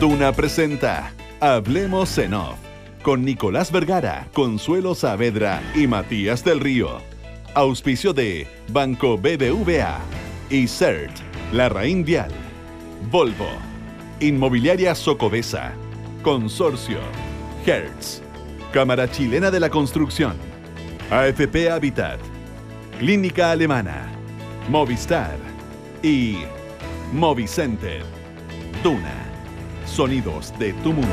Duna presenta Hablemos en Off con Nicolás Vergara, Consuelo Saavedra y Matías del Río. Auspicio de Banco BBVA y CERT, Larraín Vial, Volvo, Inmobiliaria Socobesa, Consorcio, Hertz, Cámara Chilena de la Construcción, AFP Habitat, Clínica Alemana, Movistar y Movicenter. Duna, sonidos de tu mundo.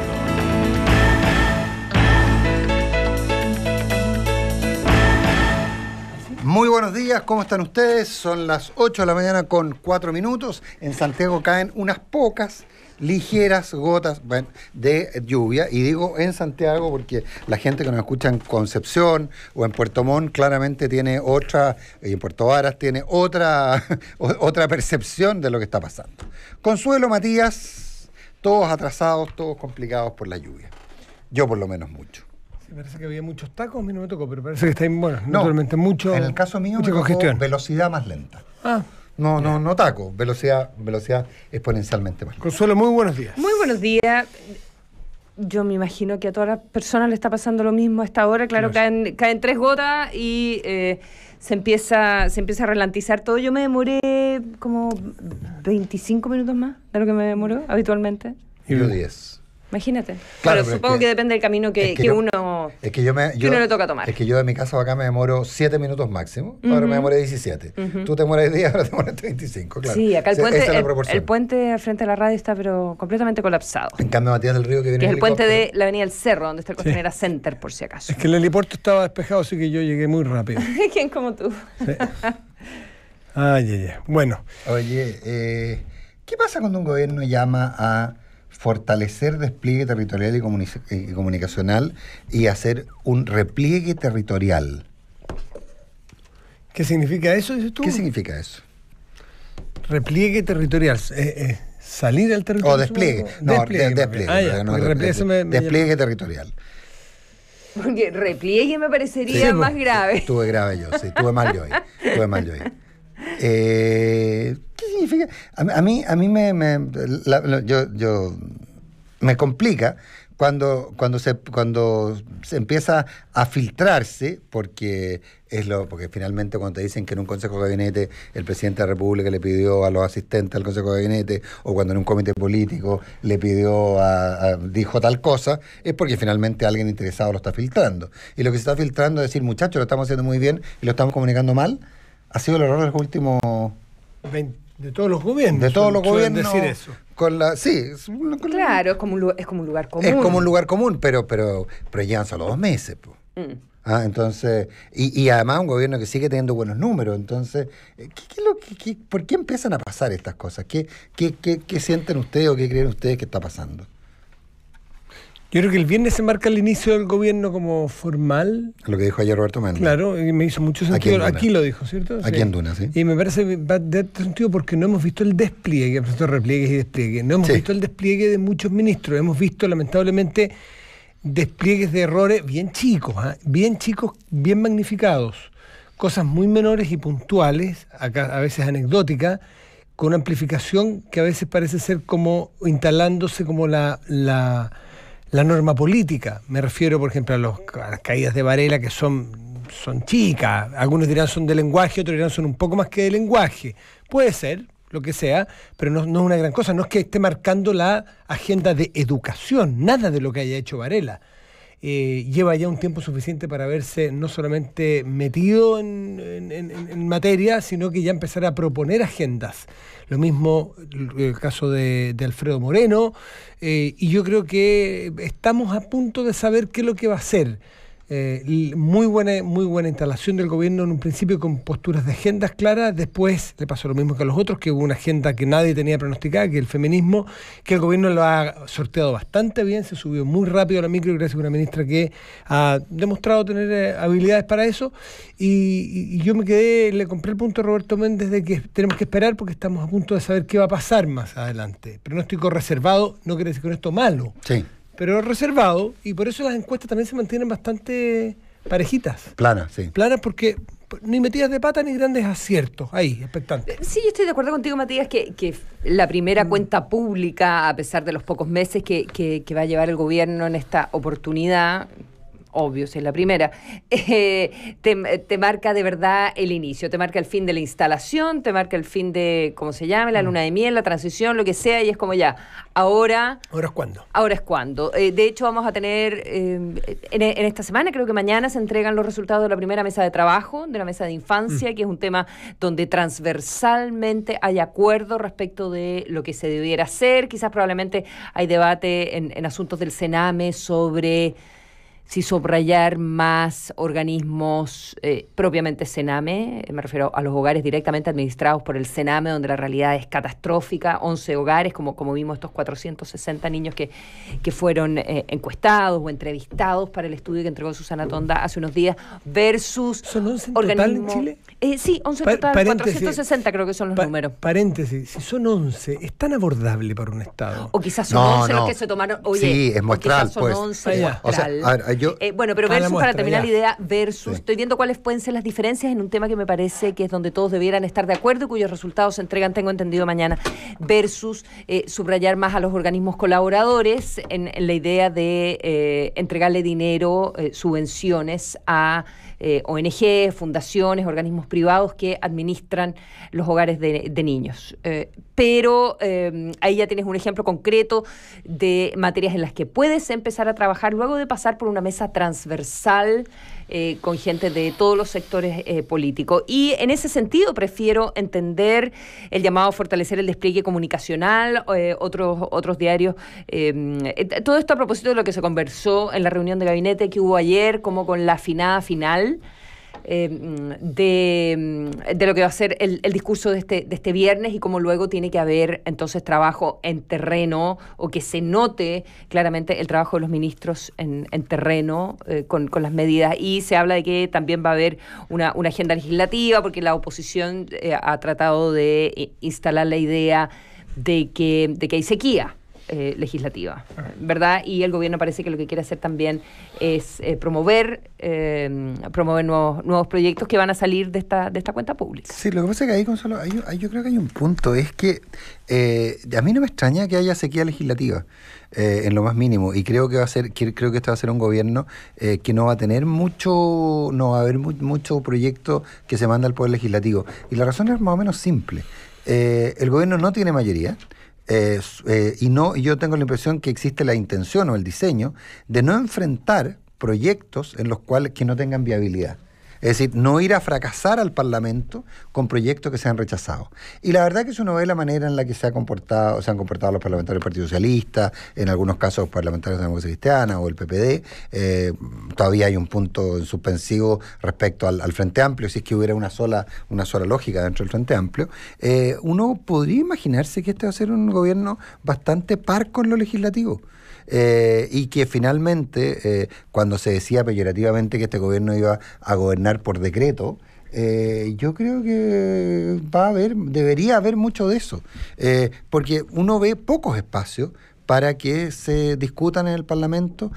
Muy buenos días, ¿cómo están ustedes? Son las 8 de la mañana con 4 minutos. En Santiago caen unas pocas, ligeras gotas de lluvia. Y digo en Santiago porque la gente que nos escucha en Concepción o en Puerto Montt claramente tiene otra, y en Puerto Varas tiene otra percepción de lo que está pasando. Consuelo, Matías, todos atrasados, todos complicados por la lluvia. Yo por lo menos mucho. Parece que había muchos tacos, a mí no me tocó, pero parece que está, bueno, naturalmente mucho. En el caso mío mucha me tocó congestión. Velocidad más lenta. No. No taco, velocidad exponencialmente más lenta. Consuelo, muy buenos días. Muy buenos días. Yo me imagino que a todas las personas le está pasando lo mismo a esta hora. Claro, caen 3 gotas y se empieza a ralentizar todo. Yo me demoré como 25 minutos más de lo que me demoró habitualmente. Y yo 10. Imagínate. Claro, pero supongo que depende del camino que uno le toca tomar. Es que yo de mi casa acá me demoro 7 minutos máximo, ahora me demoré 17. Tú te demoras 10, ahora te demoras 25, claro. Sí, acá el puente al frente de la radio está pero completamente colapsado. En cambio, Matías del Río, que viene que es en el puente helicóptero. de la avenida El Cerro, donde está el Costanera Center, por si acaso. Es que el helipuerto estaba despejado, así que yo llegué muy rápido. ¿Quién como tú? Sí. Ay. Bueno. Oye, ¿qué pasa cuando un gobierno llama a fortalecer despliegue territorial y comunicacional y hacer un repliegue territorial? ¿Qué significa eso, dices tú? ¿Qué significa eso? Repliegue territorial. ¿Salir al territorio? O despliegue. Despliegue territorial. Porque repliegue me parecería más grave. Estuve grave yo, sí. Tuve mal yo ahí. ¿Qué significa? A mí me complica cuando se empieza a filtrarse, porque finalmente cuando te dicen que en un Consejo de Gabinete el presidente de la República le pidió a los asistentes al Consejo de Gabinete, o cuando en un comité político le pidió dijo tal cosa, es porque finalmente alguien interesado lo está filtrando. Y lo que se está filtrando es decir, muchachos, lo estamos haciendo muy bien y lo estamos comunicando mal. Ha sido el error de los últimos... De todos los gobiernos. De todos los gobiernos. Decir eso. Claro, es como un lugar común. Es como un lugar común, pero llevan solo 2 meses. Entonces, y además un gobierno que sigue teniendo buenos números. Entonces, ¿por qué empiezan a pasar estas cosas? ¿Qué sienten ustedes o qué creen ustedes que está pasando? Yo creo que el viernes se marca el inicio del gobierno como formal. Lo que dijo ayer Roberto Méndez. Claro, y me hizo mucho sentido. Aquí lo dijo, ¿cierto? Aquí en Duna, sí. Y me parece que va de sentido porque no hemos visto el despliegue, repliegues y despliegues. No hemos visto el despliegue de muchos ministros. Hemos visto, lamentablemente, despliegues de errores bien chicos, bien magnificados. Cosas muy menores y puntuales, acá a veces anecdóticas, con una amplificación que a veces parece ser como instalándose como la norma política. Me refiero, por ejemplo, a las caídas de Varela, que son chicas. Algunos dirán son de lenguaje, otros dirán son un poco más que de lenguaje. Puede ser, lo que sea, pero no es una gran cosa. No es que esté marcando la agenda de educación, nada de lo que haya hecho Varela. Lleva ya un tiempo suficiente para haberse no solamente metido en materia, sino que ya empezar a proponer agendas. Lo mismo el caso de Alfredo Moreno, y yo creo que estamos a punto de saber qué es lo que va a hacer. Muy buena instalación del gobierno en un principio con posturas de agendas claras. Después le pasó lo mismo que a los otros, que hubo una agenda que nadie tenía pronosticada, que el feminismo, que el gobierno lo ha sorteado bastante bien, se subió muy rápido a la micro gracias a una ministra que ha demostrado tener habilidades para eso. Y yo le compré el punto a Roberto Méndez de que tenemos que esperar porque estamos a punto de saber qué va a pasar más adelante. Pronóstico reservado no quiere decir con esto malo. Sí. Pero reservado, y por eso las encuestas también se mantienen bastante parejitas. Planas, sí. Planas porque Ni metidas de pata ni grandes aciertos. Ahí, expectante. Sí, yo estoy de acuerdo contigo, Matías, que la primera cuenta pública, a pesar de los pocos meses que va a llevar el gobierno en esta oportunidad, obvio, si es la primera, te marca de verdad el inicio, te marca el fin de la instalación, te marca el fin de, ¿cómo se llama? La luna de miel, la transición, lo que sea, y es como ya, ahora... ¿Ahora es cuándo? Ahora es cuándo. De hecho, vamos a tener, en esta semana, creo que mañana, se entregan los resultados de la primera mesa de trabajo, de la mesa de infancia, que es un tema donde transversalmente hay acuerdo respecto de lo que se debiera hacer. Quizás probablemente hay debate en asuntos del Sename sobre... si subrayar más organismos propiamente Sename, me refiero a los hogares directamente administrados por el Sename, donde la realidad es catastrófica, 11 hogares, como vimos estos 460 niños que fueron encuestados o entrevistados para el estudio que entregó Susana Tonda hace unos días, versus... ¿Son 11 en total en Chile? Sí, 11 en total, 460 creo que son los números. Paréntesis, si son 11, ¿es tan abordable para un Estado? O quizás son 11 los que se tomaron... Oye, sí, es muestral, son pues. 11 muestral. O sea, a ver, bueno, pero versus, para terminar la idea, versus, sí. Estoy viendo cuáles pueden ser las diferencias en un tema que me parece que es donde todos debieran estar de acuerdo y cuyos resultados se entregan, tengo entendido, mañana, versus subrayar más a los organismos colaboradores en la idea de entregarle dinero, subvenciones a ONG, fundaciones, organismos privados que administran los hogares de niños. Pero ahí ya tienes un ejemplo concreto de materias en las que puedes empezar a trabajar luego de pasar por una mesa transversal con gente de todos los sectores políticos. Y en ese sentido prefiero entender el llamado a fortalecer el despliegue comunicacional, otros diarios. Todo esto a propósito de lo que se conversó en la reunión de gabinete que hubo ayer, como con la afinada final de lo que va a ser el discurso de este viernes y cómo luego tiene que haber entonces trabajo en terreno o que se note claramente el trabajo de los ministros en terreno con las medidas. Y se habla de que también va a haber una agenda legislativa porque la oposición ha tratado de instalar la idea de que hay sequía legislativa, ¿verdad? Y el gobierno parece que lo que quiere hacer también es promover nuevos proyectos que van a salir de esta cuenta pública. Sí, lo que pasa es que ahí, Consuelo, yo creo que hay un punto, es que a mí no me extraña que haya sequía legislativa en lo más mínimo, y creo que creo que este va a ser un gobierno que no va a tener mucho proyecto que se manda al Poder Legislativo, y la razón es más o menos simple. El gobierno no tiene mayoría. Yo tengo la impresión que existe la intención o el diseño de no enfrentar proyectos en los cuales que no tengan viabilidad. Es decir, no ir a fracasar al Parlamento con proyectos que sean rechazados. Y la verdad que si uno ve la manera en la que se han comportado los parlamentarios del Partido Socialista, en algunos casos parlamentarios de la Democracia Cristiana o el PPD, todavía hay un punto en suspensivo respecto al Frente Amplio, si es que hubiera una sola lógica dentro del Frente Amplio. Uno podría imaginarse que este va a ser un gobierno bastante parco en lo legislativo. Y que finalmente, cuando se decía peyorativamente que este gobierno iba a gobernar por decreto, yo creo que debería haber mucho de eso, porque uno ve pocos espacios para que se discutan en el Parlamento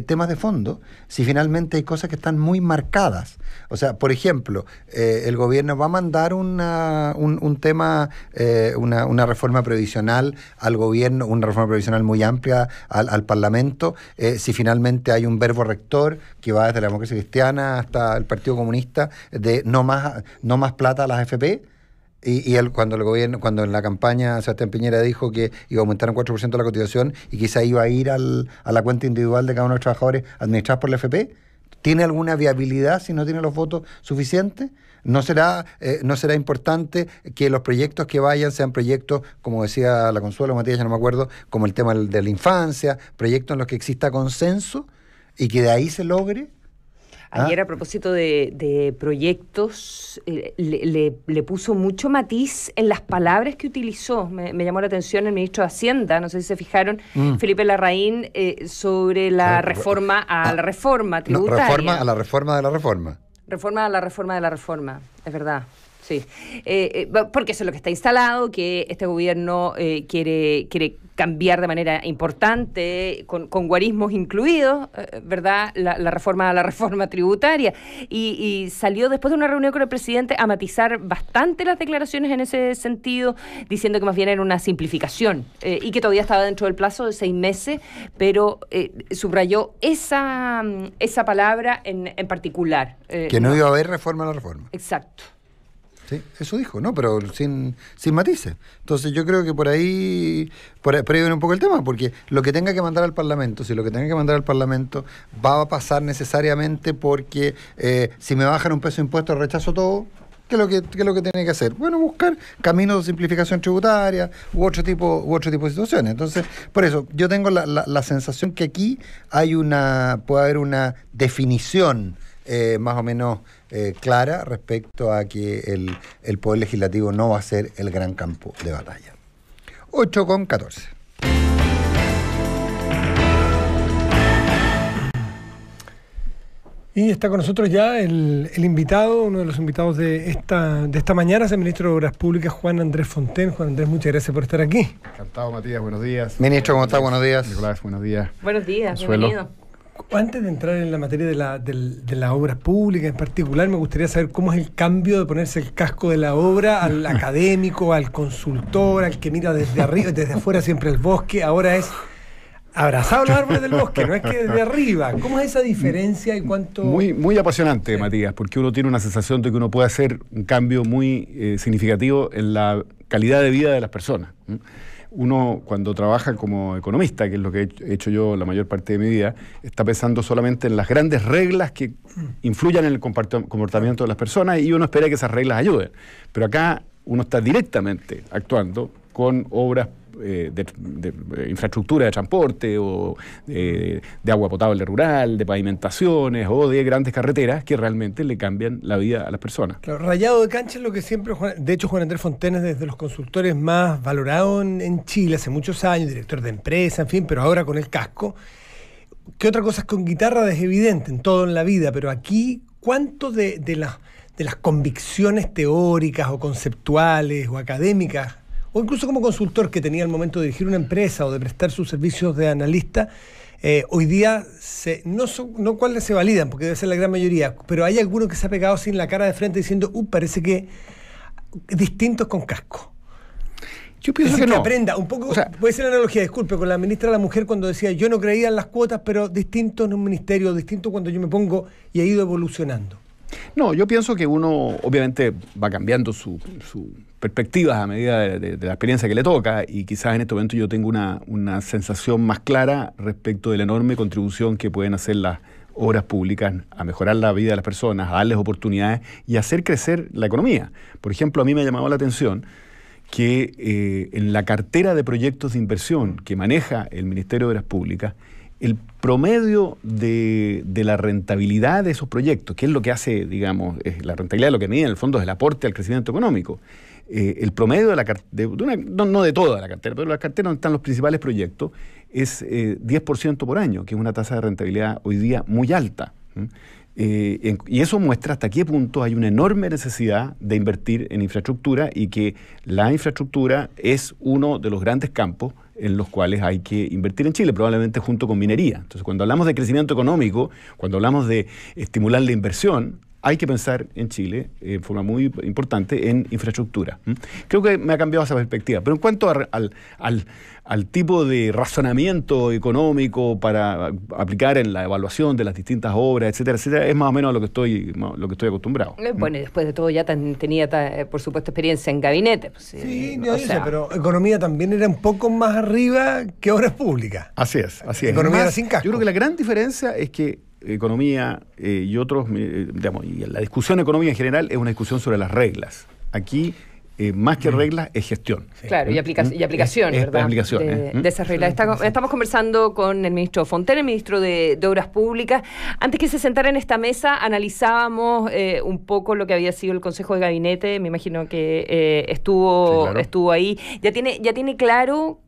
temas de fondo, si finalmente hay cosas que están muy marcadas. O sea, por ejemplo, el gobierno va a mandar una reforma previsional al gobierno, una reforma previsional muy amplia al Parlamento, si finalmente hay un verbo rector que va desde la Democracia Cristiana hasta el Partido Comunista de no más plata a las AFP. Y cuando en la campaña Sebastián Piñera dijo que iba a aumentar un 4% la cotización y quizá iba a ir a la cuenta individual de cada uno de los trabajadores administrados por la AFP, ¿tiene alguna viabilidad si no tiene los votos suficientes? ¿No será importante que los proyectos que vayan sean proyectos, como decía la Consuelo Matías, ya no me acuerdo, como el tema de la infancia, proyectos en los que exista consenso y que de ahí se logre? Ayer, a propósito de proyectos, le puso mucho matiz en las palabras que utilizó. Me llamó la atención el ministro de Hacienda, no sé si se fijaron, Felipe Larraín, sobre la reforma a la reforma tributaria. Reforma a la reforma de la reforma. Reforma a la reforma de la reforma, es verdad. Sí, porque eso es lo que está instalado, que este gobierno quiere cambiar de manera importante, con guarismos incluidos, ¿verdad?, la reforma tributaria. Y salió después de una reunión con el presidente a matizar bastante las declaraciones en ese sentido, diciendo que más bien era una simplificación y que todavía estaba dentro del plazo de 6 meses, pero subrayó esa palabra en particular. Que no iba a haber reforma a la reforma. Exacto. Sí, eso dijo, ¿no? Pero sin matices. Entonces yo creo que por ahí viene un poco el tema, porque lo que tenga que mandar al Parlamento, si lo que tenga que mandar al Parlamento va a pasar necesariamente porque si me bajan un peso de impuestos rechazo todo, ¿qué es lo que tiene que hacer? Bueno, buscar caminos de simplificación tributaria u otro tipo de situaciones. Entonces, por eso, yo tengo la sensación que aquí puede haber una definición más o menos clara respecto a que el Poder Legislativo no va a ser el gran campo de batalla. 8:14. Y está con nosotros ya el invitado, uno de los invitados de esta mañana, es el ministro de Obras Públicas, Juan Andrés Fontaine. Juan Andrés, muchas gracias por estar aquí. Encantado, Matías, buenos días. Ministro, ¿cómo está? Buenos días. Nicolás, buenos días. Buenos días, Consuelo. bienvenido. Antes de entrar en la materia de las obras públicas en particular, me gustaría saber cómo es el cambio de ponerse el casco de la obra al académico, al consultor, al que mira desde arriba, desde afuera siempre el bosque. Ahora es abrazado a los árboles del bosque, no es que desde arriba. ¿Cómo es esa diferencia y cuánto...? Muy apasionante, sí, Matías, porque uno tiene una sensación de que uno puede hacer un cambio muy significativo en la calidad de vida de las personas. Uno, cuando trabaja como economista, que es lo que he hecho yo la mayor parte de mi vida, está pensando solamente en las grandes reglas que influyan en el comportamiento de las personas y uno espera que esas reglas ayuden. Pero acá uno está directamente actuando con obras de infraestructura de transporte o de agua potable rural, de pavimentaciones o de grandes carreteras que realmente le cambian la vida a las personas. Claro, rayado de cancha es lo que siempre, de hecho Juan Andrés Fontaine es desde los consultores más valorados en Chile, hace muchos años, director de empresa, en fin, pero ahora con el casco. ¿Qué otra cosa es con guitarra? Es evidente en todo en la vida, pero aquí, ¿cuánto de las convicciones teóricas o conceptuales o académicas o incluso como consultor que tenía al momento de dirigir una empresa o de prestar sus servicios de analista, hoy día no cuáles se validan, porque debe ser la gran mayoría, pero hay algunos que se ha pegado sin la cara de frente diciendo, parece que distintos con casco? Yo pienso que no. Aprenda un poco, o sea, puede ser la analogía, disculpe, con la ministra de la Mujer cuando decía, yo no creía en las cuotas, pero distinto en un ministerio, distinto cuando yo me pongo y he ido evolucionando. No, yo pienso que uno obviamente va cambiando su perspectivas a medida de la experiencia que le toca y quizás en este momento yo tengo una sensación más clara respecto de la enorme contribución que pueden hacer las obras públicas a mejorar la vida de las personas, a darles oportunidades y hacer crecer la economía. Por ejemplo, a mí me ha llamado la atención que en la cartera de proyectos de inversión que maneja el Ministerio de Obras Públicas, el promedio de la rentabilidad de esos proyectos, que es lo que hace, digamos, la rentabilidad, lo que mide en el fondo es el aporte al crecimiento económico. El promedio de la cartera, no de toda la cartera, pero la cartera donde están los principales proyectos, es 10% por año, que es una tasa de rentabilidad hoy día muy alta. Y eso muestra hasta qué punto hay una enorme necesidad de invertir en infraestructura y que la infraestructura es uno de los grandes campos en los cuales hay que invertir en Chile, probablemente junto con minería. Entonces, cuando hablamos de crecimiento económico, cuando hablamos de estimular la inversión, hay que pensar en Chile, en forma muy importante, en infraestructura. Creo que me ha cambiado esa perspectiva. Pero en cuanto al tipo de razonamiento económico para aplicar en la evaluación de las distintas obras, etcétera, etcétera, es más o menos a lo que estoy acostumbrado. Bueno, y después de todo ya tenía, por supuesto, experiencia en gabinete. Pues, sí, pero economía también era un poco más arriba que obras públicas. Así es. Economía era sin casco. Yo creo que la gran diferencia es que economía y otros, digamos, y la discusión de economía en general es una discusión sobre las reglas. Aquí más que reglas, es gestión. Claro, y aplicaciones, ¿verdad? Aplicaciones. De esas reglas. Estamos conversando con el ministro Fontaine, el ministro de Obras Públicas. Antes que se sentara en esta mesa, analizábamos un poco lo que había sido el Consejo de Gabinete. Me imagino que estuvo ahí. ¿Ya tiene claro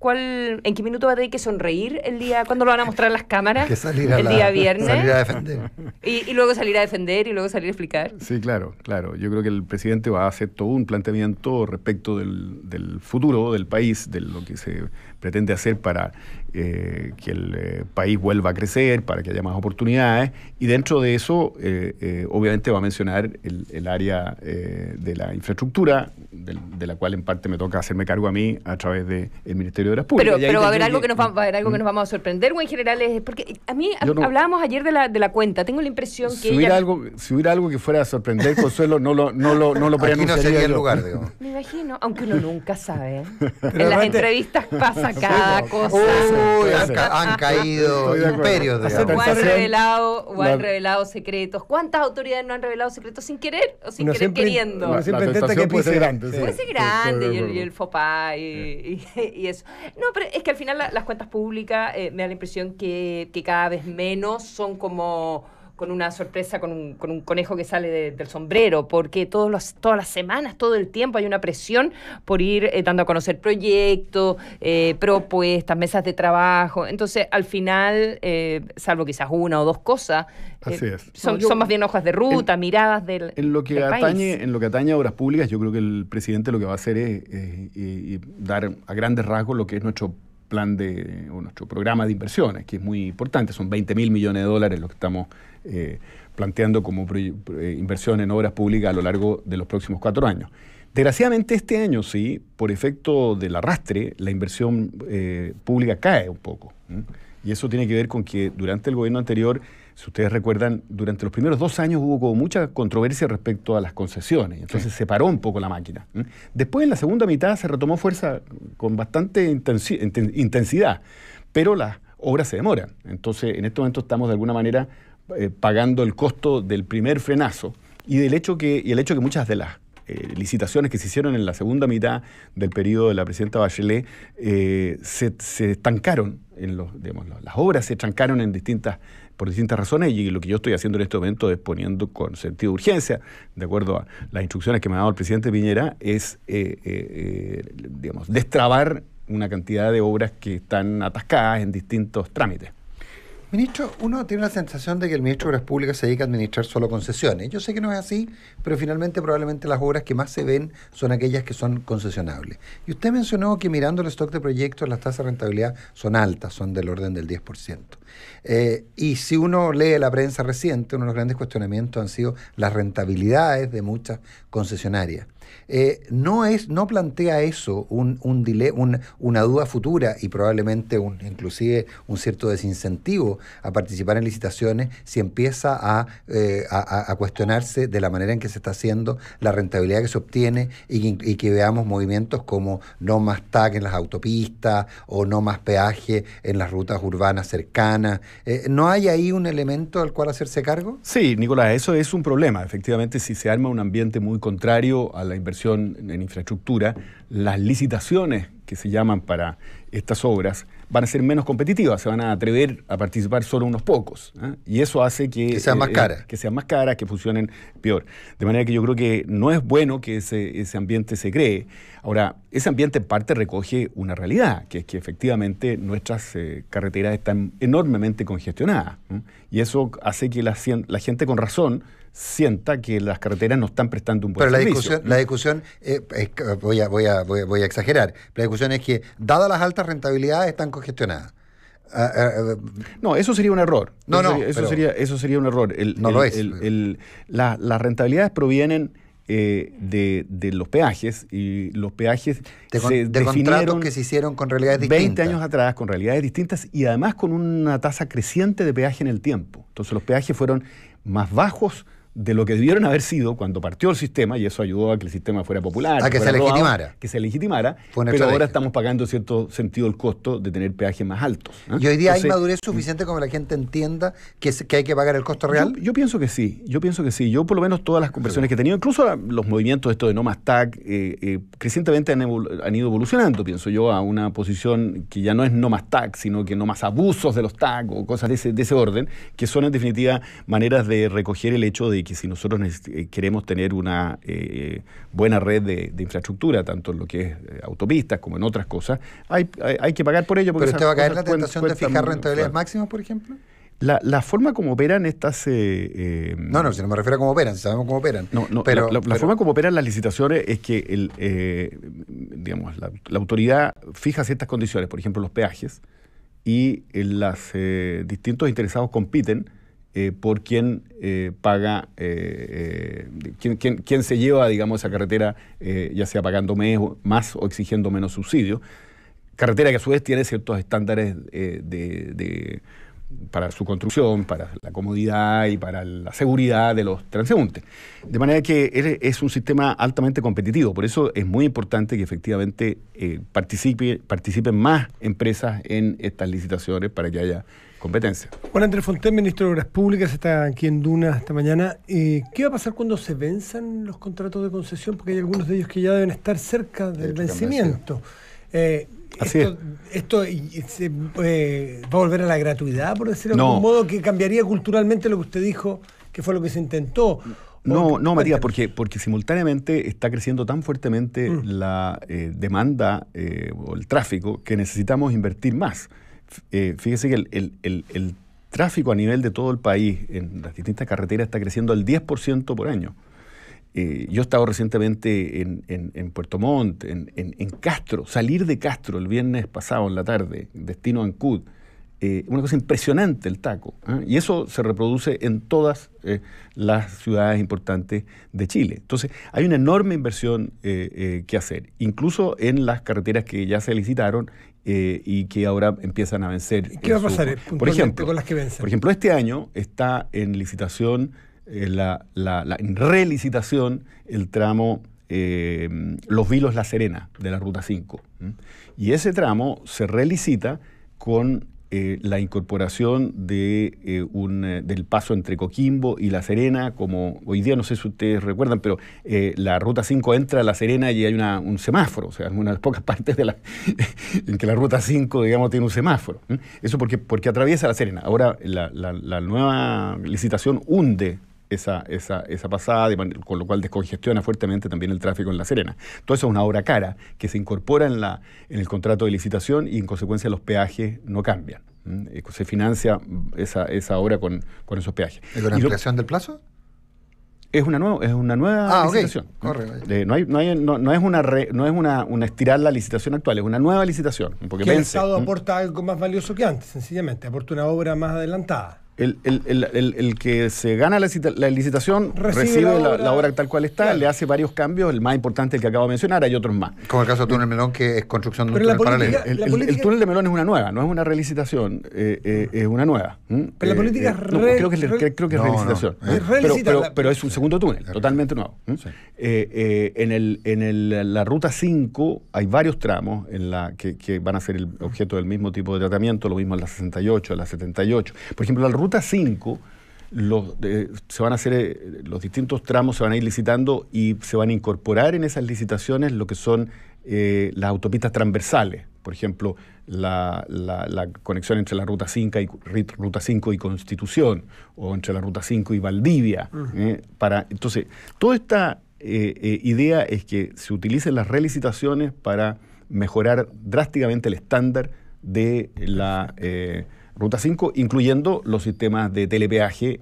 en qué minuto va a tener que sonreír el día, cuándo lo van a mostrar las cámaras? El día viernes. Salir a defender. Y luego salir a defender y luego salir a explicar. Sí, claro. Yo creo que el presidente va a hacer todo un planteamiento respecto del futuro del país, de lo que se pretende hacer para que el país vuelva a crecer, para que haya más oportunidades, y dentro de eso obviamente va a mencionar el área de la infraestructura, de la cual en parte me toca hacerme cargo a mí a través del Ministerio de Obras Públicas. Pero va a haber algo que nos vamos a sorprender, o en general es... Porque a mí hablábamos ayer de la cuenta, tengo la impresión que si hubiera algo que fuera a sorprender, Consuelo, no lo aquí no sería el lugar, digo. Me imagino, aunque uno nunca sabe. En las entrevistas pasa cada cosa. Uy, han caído imperios, digamos. O han revelado secretos. ¿Cuántas autoridades no han revelado secretos sin querer o sin querer queriendo? Uno siempre intenta que puede ser pise grande. Puede ser grande, y el FOPA y eso. No, pero es que al final las cuentas públicas me da la impresión que cada vez menos son como con una sorpresa, con un conejo que sale del sombrero, porque todas las semanas, todo el tiempo hay una presión por ir dando a conocer proyectos, propuestas, mesas de trabajo. Entonces, al final, salvo quizás una o dos cosas, así es. Son más bien hojas de ruta, miradas del en lo que del atañe, país. En lo que atañe a obras públicas, yo creo que el presidente lo que va a hacer es dar a grandes rasgos lo que es nuestro plan o nuestro programa de inversiones, que es muy importante. Son 20.000 millones de dólares lo que estamos planteando como inversión en obras públicas a lo largo de los próximos 4 años. Desgraciadamente este año, sí, por efecto del arrastre, la inversión pública cae un poco. Y eso tiene que ver con que durante el gobierno anterior, si ustedes recuerdan, durante los primeros 2 años hubo como mucha controversia respecto a las concesiones, entonces se paró un poco la máquina. Después, en la segunda mitad, se retomó fuerza con bastante intensidad, pero las obras se demoran. Entonces, en este momento estamos de alguna manera pagando el costo del primer frenazo y el hecho que muchas de las licitaciones que se hicieron en la segunda mitad del periodo de la presidenta Bachelet se estancaron, las obras se estancaron por distintas razones, y lo que yo estoy haciendo en este momento es poniendo con sentido de urgencia, de acuerdo a las instrucciones que me ha dado el presidente Piñera, es destrabar una cantidad de obras que están atascadas en distintos trámites. Ministro, uno tiene la sensación de que el ministro de Obras Públicas se dedica a administrar solo concesiones. Yo sé que no es así, pero finalmente probablemente las obras que más se ven son aquellas que son concesionables. Y usted mencionó que mirando el stock de proyectos las tasas de rentabilidad son altas, son del orden del 10%. Y si uno lee la prensa reciente, uno de los grandes cuestionamientos han sido las rentabilidades de muchas concesionarias. No plantea eso una duda futura y probablemente inclusive un cierto desincentivo a participar en licitaciones si empieza a cuestionarse de la manera en que se está haciendo la rentabilidad que se obtiene y que veamos movimientos como no más TAC en las autopistas o no más peaje en las rutas urbanas cercanas. ¿No hay ahí un elemento al cual hacerse cargo? Sí, Nicolás, eso es un problema. Efectivamente, si se arma un ambiente muy contrario a la inversión en infraestructura, las licitaciones que se llaman para estas obras van a ser menos competitivas, se van a atrever a participar solo unos pocos, y eso hace que sean más caras. Que sean más caras, que funcionen peor. De manera que yo creo que no es bueno que ese ambiente se cree. Ahora, ese ambiente en parte recoge una realidad, que es que efectivamente nuestras carreteras están enormemente congestionadas, y eso hace que la gente con razón sienta que las carreteras no están prestando un buen servicio. Pero la discusión voy a exagerar, la discusión es que, dadas las altas rentabilidades, están congestionadas. No, eso sería un error. Eso sería un error. No lo es. Las rentabilidades provienen de los peajes, y los peajes de contratos que se hicieron con realidades distintas. 20 años atrás, con realidades distintas, y además con una tasa creciente de peaje en el tiempo. Entonces los peajes fueron más bajos de lo que debieron haber sido cuando partió el sistema, y eso ayudó a que el sistema fuera popular. A que se legitimara. Que se legitimara, Fue una pero estrategia. ahora estamos pagando en cierto sentido el costo de tener peajes más altos. ¿Y hoy día Entonces, hay madurez suficiente como la gente entienda que hay que pagar el costo real? Yo pienso que sí, Yo por lo menos todas las conversaciones que he tenido, incluso los movimientos estos de no más TAC, crecientemente han ido evolucionando, pienso yo, a una posición que ya no es no más TAC, sino que no más abusos de los TAC o cosas de ese orden, que son en definitiva maneras de recoger el hecho de que si nosotros queremos tener una buena red de infraestructura, tanto en lo que es autopistas como en otras cosas, hay que pagar por ello. ¿Pero esas usted va a caer en la cosas tentación de cuestan fijar muy rentabilidades fuerte. máximas, por ejemplo? La forma como operan estas... No, si no me refiero a cómo operan, si sabemos cómo operan. Pero la forma como operan las licitaciones es que digamos, la autoridad fija ciertas condiciones, por ejemplo, los peajes, y los distintos interesados compiten por quién paga, quién se lleva, digamos, esa carretera, ya sea pagando más o exigiendo menos subsidio. Carretera que a su vez tiene ciertos estándares para su construcción, para la comodidad y para la seguridad de los transeúntes. De manera que es un sistema altamente competitivo. Por eso es muy importante que efectivamente participen más empresas en estas licitaciones para que haya competencia. Juan Andrés Fontaine, ministro de Obras Públicas, está aquí en Duna esta mañana. ¿Qué va a pasar cuando se venzan los contratos de concesión? Porque hay algunos de ellos que ya deben estar cerca del vencimiento. ¿Esto va a volver a la gratuidad, por decirlo de algún modo, que cambiaría culturalmente lo que usted dijo, que fue lo que se intentó? No, Matías, porque simultáneamente está creciendo tan fuertemente la demanda o el tráfico que necesitamos invertir más. Fíjese que el tráfico a nivel de todo el país en las distintas carreteras está creciendo al 10% por año. Yo he estado recientemente en Puerto Montt, en Castro, salir de Castro el viernes pasado en la tarde, destino Ancud, una cosa impresionante el taco, ¿eh? Y eso se reproduce en todas las ciudades importantes de Chile. Entonces, hay una enorme inversión que hacer, incluso en las carreteras que ya se licitaron y que ahora empiezan a vencer. ¿Qué va a pasar por ejemplo, con las que vencen? Por ejemplo, este año está en licitación, en relicitación, el tramo Los Vilos-La Serena de la Ruta 5. Y ese tramo se relicita con la incorporación del paso entre Coquimbo y La Serena, como hoy día, no sé si ustedes recuerdan, pero la Ruta 5 entra a La Serena y hay un semáforo, o sea, una de las pocas partes en que la Ruta 5, digamos, tiene un semáforo. Eso porque atraviesa La Serena. Ahora la nueva licitación hunde esa pasada, con lo cual descongestiona fuertemente también el tráfico en La Serena. Todo eso es una obra cara que se incorpora en el contrato de licitación y en consecuencia los peajes no cambian. Se financia esa obra con esos peajes. ¿Y con ampliación del plazo? Es una nueva licitación. Corre, no es una estirar la licitación actual, es una nueva licitación. Porque que el Estado aporta algo más valioso que antes, sencillamente, aporta una obra más adelantada. El que se gana la licitación recibe la obra tal cual está, claro. Le hace varios cambios, el más importante, el que acabo de mencionar, hay otros más. Como el caso de Túnel Melón, que es construcción de un túnel paralelo. El túnel de Melón es una nueva, no es una relicitación, es una nueva. Pero la política es creo que es relicitación. Pero es un segundo túnel, totalmente nuevo. Sí. En la Ruta 5 hay varios tramos que van a ser el objeto del mismo tipo de tratamiento, lo mismo en la 68, en la 78. Por ejemplo, la Ruta 5, se van a hacer, los distintos tramos se van a ir licitando y se van a incorporar en esas licitaciones lo que son las autopistas transversales. Por ejemplo, la conexión entre la Ruta 5 y Constitución, o entre la Ruta 5 y Valdivia. Entonces, toda esta idea es que se utilicen las relicitaciones para mejorar drásticamente el estándar de la Ruta 5, incluyendo los sistemas de telepeaje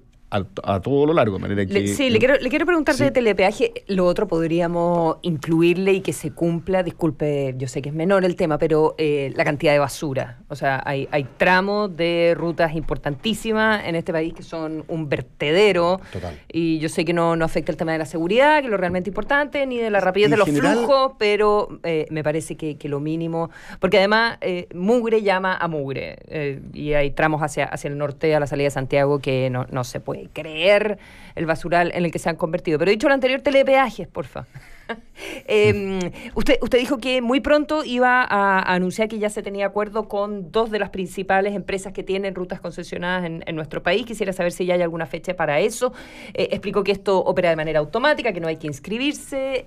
a todo lo largo. De manera que, le quiero preguntar de telepeaje. Lo otro podríamos incluirle y que se cumpla, disculpe, yo sé que es menor el tema, pero la cantidad de basura. O sea, hay tramos de rutas importantísimas en este país que son un vertedero. Total. Y yo sé que no afecta el tema de la seguridad, que es lo realmente importante, ni de la rapidez de los flujos, pero me parece que lo mínimo, porque además mugre llama a mugre, y hay tramos hacia el norte, a la salida de Santiago, que no se puede creer el basural en el que se han convertido. Pero dicho lo anterior, telepeajes, porfa. Usted dijo que muy pronto iba a anunciar que ya se tenía acuerdo con 2 de las principales empresas que tienen rutas concesionadas en nuestro país. Quisiera saber si ya hay alguna fecha para eso. Explicó que esto opera de manera automática, que no hay que inscribirse.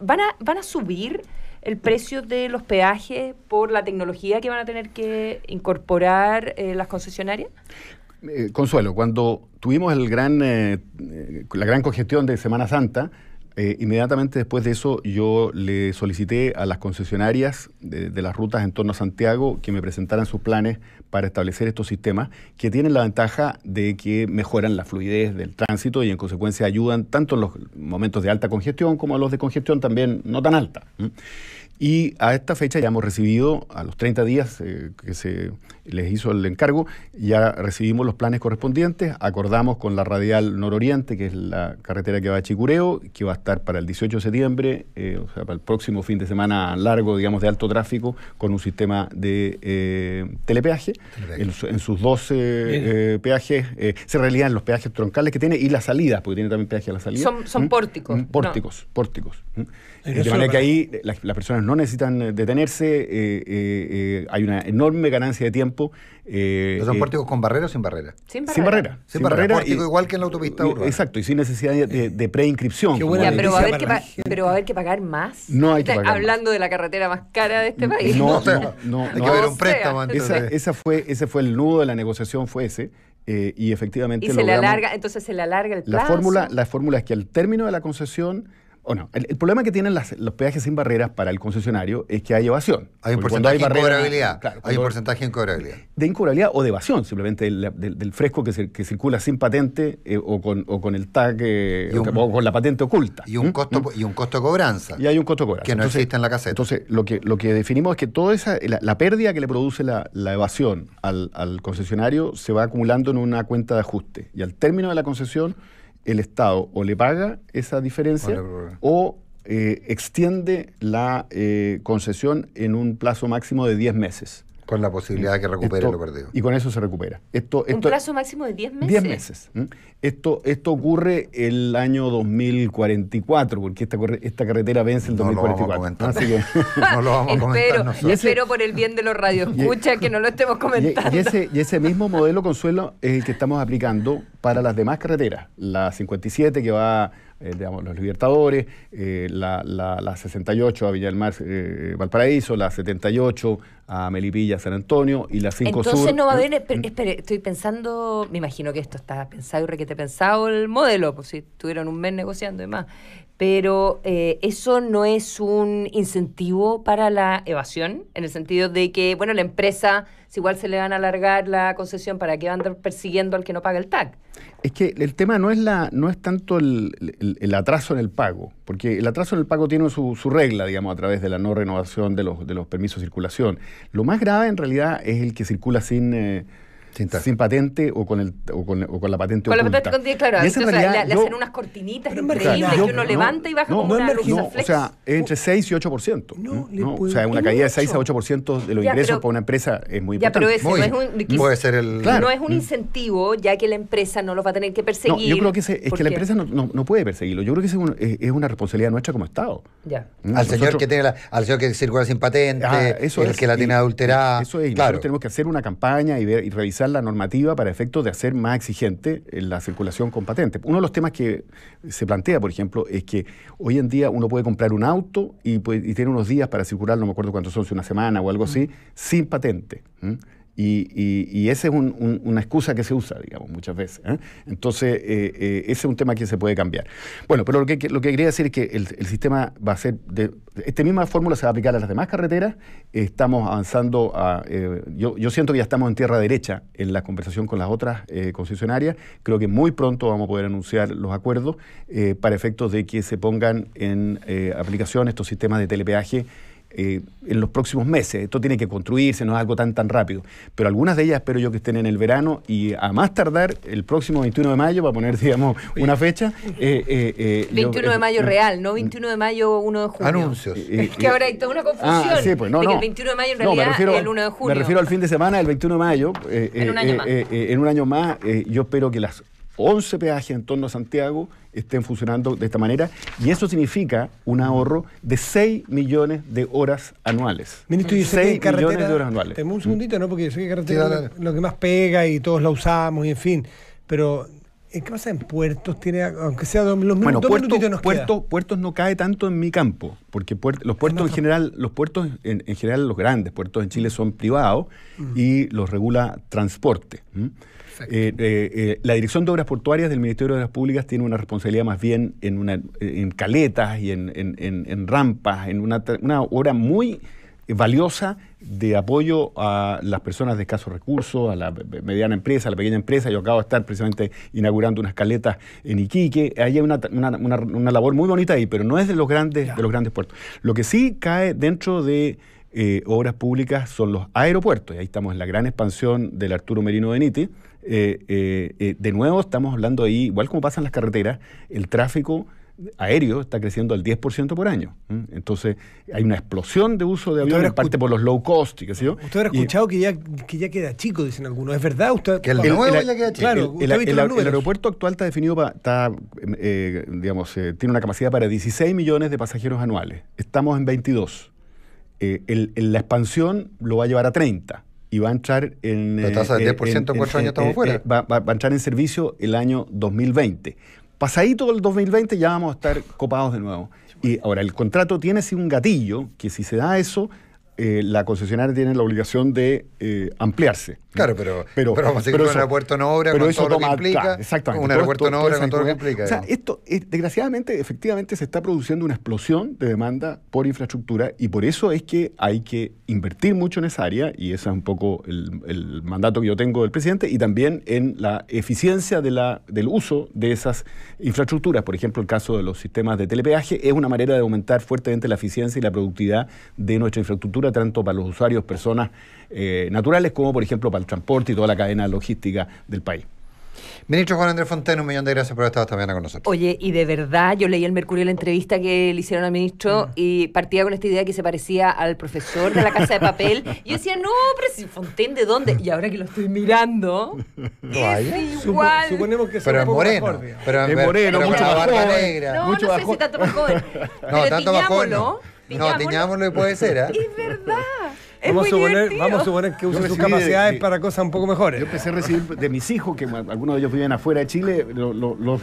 ¿Van a subir el precio de los peajes por la tecnología que van a tener que incorporar las concesionarias? Consuelo, cuando tuvimos la gran congestión de Semana Santa, inmediatamente después de eso yo le solicité a las concesionarias de las rutas en torno a Santiago que me presentaran sus planes para establecer estos sistemas que tienen la ventaja de que mejoran la fluidez del tránsito y en consecuencia ayudan tanto en los momentos de alta congestión como a los de congestión también no tan alta. Y a esta fecha ya hemos recibido, a los 30 días que se les hizo el encargo, ya recibimos los planes correspondientes, acordamos con la radial nororiente, que es la carretera que va a Chicureo, que va a estar para el 18 de septiembre, o sea, para el próximo fin de semana largo, digamos, de alto tráfico, con un sistema de telepeaje. En sus 12 peajes, se realizan los peajes troncales que tiene y las salidas, porque tiene también peaje a la salida. Son pórticos. Pórticos. De manera que ahí las personas no necesitan detenerse, hay una enorme ganancia de tiempo. ¿Son pórticos con barrera o sin barrera? Sin barrera. Sin barrera. Pórtico igual que en la autopista urbana. Exacto, y sin necesidad de preinscripción. Pero va a haber que pagar más. No hay que pagar hablando más de la carretera más cara de este país. No. Hay que ver un préstamo. Ese fue el nudo de la negociación, fue ese. Y efectivamente entonces se le alarga el plazo. La fórmula es que al término de la concesión, el problema que tienen los peajes sin barreras para el concesionario es que hay evasión. Hay un porcentaje de incobrabilidad. Hay un porcentaje de incobrabilidad. De incobrabilidad o de evasión, simplemente del fresco que circula sin patente o con el tag o con la patente oculta. Y un costo de cobranza. Y hay un costo de cobranza. Que no existe en la caseta. Entonces, lo que definimos es que toda la pérdida que le produce la evasión al concesionario se va acumulando en una cuenta de ajuste. Y al término de la concesión, el Estado o le paga esa diferencia o extiende la concesión en un plazo máximo de 10 meses. Con la posibilidad de que recupere lo perdido. Y con eso se recupera. ¿Un plazo máximo de 10 meses? 10 meses. Esto ocurre el año 2044, porque esta carretera vence el 2044. Así que no lo vamos a comentar nosotros. Espero por el bien de los radioescuchas que no lo estemos comentando. Y ese mismo modelo, Consuelo, es el que estamos aplicando para las demás carreteras. La 57 que va los Libertadores, la 68 a Villa del Mar, Valparaíso, la 78 a Melipilla, San Antonio y la 5 Sur. Entonces no va a haber, espere, estoy pensando, me imagino que esto está pensado y requete pensado el modelo, pues si estuvieron un mes negociando y demás, pero eso no es un incentivo para la evasión, en el sentido de que, bueno, la empresa, si igual se le van a alargar la concesión, ¿para qué va a andar persiguiendo al que no paga el TAC? Es que el tema no es tanto el atraso en el pago, porque el atraso en el pago tiene su regla, digamos, a través de la no renovación de los permisos de circulación. Lo más grave, en realidad, es el que circula sin patente o con la patente oculta. Con la patente, claro, entonces le hacen unas cortinitas increíbles que uno levanta y baja como una luz flex. O sea, es entre 6 y 8%. O sea, una caída de 6 a 8% de los ingresos para una empresa es muy importante. Puede ser no es un incentivo, ya que la empresa no los va a tener que perseguir. No, yo creo que es que la empresa no puede perseguirlo. Yo creo que es una responsabilidad nuestra como Estado. Ya. Al señor que circula sin patente, el que la tiene adulterada. Eso es. Claro. Nosotros tenemos que hacer una campaña y revisar la normativa para efectos de hacer más exigente la circulación con patente. Uno de los temas que se plantea, por ejemplo, es que hoy en día uno puede comprar un auto y tiene unos días para circular, no me acuerdo cuántos son, si una semana o algo así, sin patente. Y esa es una excusa que se usa, digamos, muchas veces. Entonces, ese es un tema que se puede cambiar. Bueno, pero lo que quería decir es que el sistema va a ser... Esta misma fórmula se va a aplicar a las demás carreteras. Estamos avanzando yo siento que ya estamos en tierra derecha en la conversación con las otras concesionarias. Creo que muy pronto vamos a poder anunciar los acuerdos para efectos de que se pongan en aplicación estos sistemas de telepeaje en los próximos meses. Esto tiene que construirse, no es algo tan rápido, pero algunas de ellas espero yo que estén en el verano y a más tardar el próximo 21 de mayo, para poner, digamos, una fecha. 21 de mayo real, no 21 de mayo, 1 de junio. Anuncios. Es que ahora hay toda una confusión. Sí, pues, no. Que el 21 de mayo en realidad es el 1 de junio. Me refiero al fin de semana del 21 de mayo. En un año más. En un año más, yo espero que las 11 peajes en torno a Santiago estén funcionando de esta manera, y eso significa un ahorro de 6 millones de horas anuales. Ministro, yo sé 6 que carretera, millones de horas anuales. Tenemos un segundito, ¿no? Porque yo sé que carretera Sí, dale. es lo que más pega y todos la usamos, y en fin. Pero, ¿qué pasa en puertos? Tiene, aunque sea los Bueno, dos minutitos nos queda. puertos no cae tanto en mi campo, porque los puertos en general, los grandes puertos en Chile son privados y los regula Transporte. La Dirección de Obras Portuarias del Ministerio de Obras Públicas tiene una responsabilidad más bien en caletas y en rampas, en una obra muy valiosa de apoyo a las personas de escasos recursos, a la mediana empresa, a la pequeña empresa. Yo acabo de estar precisamente inaugurando unas caletas en Iquique. Hay una labor muy bonita ahí, pero no es de los grandes puertos. Lo que sí cae dentro de obras públicas son los aeropuertos. Y ahí estamos en la gran expansión del Arturo Merino Benítez. De nuevo estamos hablando ahí, igual como pasa en las carreteras, el tráfico aéreo está creciendo al 10% por año. Entonces hay una explosión de uso de aviones, en parte por los low cost y qué sé yo. Usted habrá escuchado que ya queda chico, dicen algunos. ¿Es verdad? Usted, Que el nuevo ya queda chico. Claro, el aeropuerto actual está definido tiene una capacidad para 16 millones de pasajeros anuales. Estamos en 22. La expansión lo va a llevar a 30. Y va a entrar en... La tasa del 10% en 4 años estamos fuera. Va a entrar en servicio el año 2020. Pasadito el 2020 ya vamos a estar copados de nuevo. Y ahora, el contrato tiene sí un gatillo, que si se da eso, la concesionaria tiene la obligación de ampliarse. Claro, pero vamos a seguir con un aeropuerto en obra, con todo lo que implica. Claro, exactamente. Un aeropuerto en obra con todo lo que implica. O sea, esto, desgraciadamente, efectivamente, se está produciendo una explosión de demanda por infraestructura, y por eso es que hay que invertir mucho en esa área, y ese es un poco el mandato que yo tengo del presidente, y también en la eficiencia del uso de esas infraestructuras. Por ejemplo, el caso de los sistemas de telepeaje es una manera de aumentar fuertemente la eficiencia y la productividad de nuestra infraestructura, tanto para los usuarios, personas naturales, como por ejemplo para el transporte y toda la cadena logística del país. Ministro Juan Andrés Fontaine, un millón de gracias por haber estado esta mañana con nosotros. Oye, y de verdad, yo leí el Mercurio la entrevista que le hicieron al ministro y partía con esta idea que se parecía al profesor de La Casa de Papel. Y yo decía, no, pero si Fontaine, ¿de dónde? Y ahora que lo estoy mirando, es igual. Suponemos que pero es moreno. Pero es moreno, pero mucho con la más barba joven. negra. No, mucho no sé bajo. si tanto más joven. No, Pero tanto más joven. tiñámoslo. Tiñámoslo y puede ser, ¿eh? Es verdad. Es Vamos muy a divertido. suponer que use Yo sus recibí capacidades para cosas un poco mejores. Yo empecé a recibir de mis hijos, que algunos de ellos viven afuera de Chile,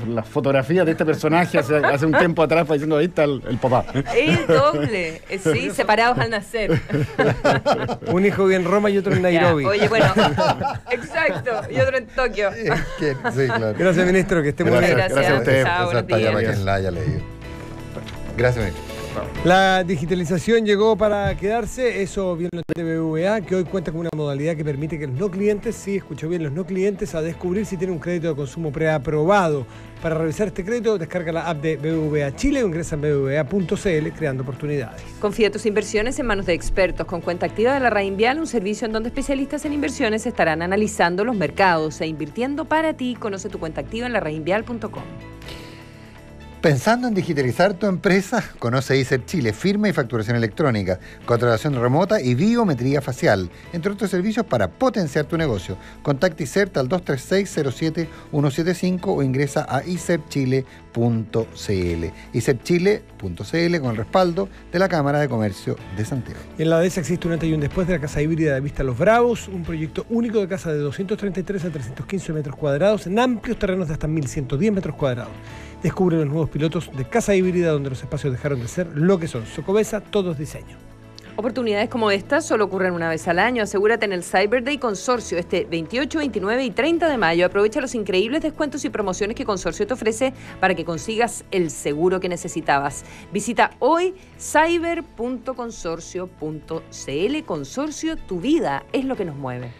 las fotografías de este personaje hace un tiempo atrás, diciendo, ahí está el papá. Es doble. Sí, separados al nacer. Un hijo vive en Roma y otro en Nairobi. Ya, oye, bueno, exacto. Y otro en Tokio. Sí, claro. Gracias, ministro, que esté muy bien. Gracias. Gracias a ustedes. Chao, Esa buenos está ya para días. quien la haya leído. Gracias, ministro. La digitalización llegó para quedarse, eso bien lo entiende BBVA, que hoy cuenta con una modalidad que permite que los no clientes, sí, escuchó bien, los no clientes, a descubrir si tienen un crédito de consumo preaprobado. Para revisar este crédito, descarga la app de BBVA Chile o ingresa en bbva.cl creando oportunidades. Confía tus inversiones en manos de expertos con cuenta activa de la Rainvial, un servicio en donde especialistas en inversiones estarán analizando los mercados e invirtiendo para ti. Conoce tu cuenta activa en larainvial.com. ¿Pensando en digitalizar tu empresa? Conoce ISER Chile, firma y facturación electrónica, contratación remota y biometría facial, entre otros servicios para potenciar tu negocio. Contacta ISERT al 236-07175 o ingresa a iserchile.cl. iserchile.cl con el respaldo de la Cámara de Comercio de Santiago. En la dehesa existe un antes y un después de la casa híbrida de Vista Los Bravos, un proyecto único de casa de 233 a 315 metros cuadrados en amplios terrenos de hasta 1.110 metros cuadrados. Descubre los nuevos pilotos de casa híbrida donde los espacios dejaron de ser lo que son. Socobesa, todo es diseño. Oportunidades como estas solo ocurren una vez al año. Asegúrate en el Cyber Day Consorcio este 28, 29 y 30 de mayo. Aprovecha los increíbles descuentos y promociones que Consorcio te ofrece para que consigas el seguro que necesitabas. Visita hoy cyber.consorcio.cl. Consorcio, tu vida es lo que nos mueve.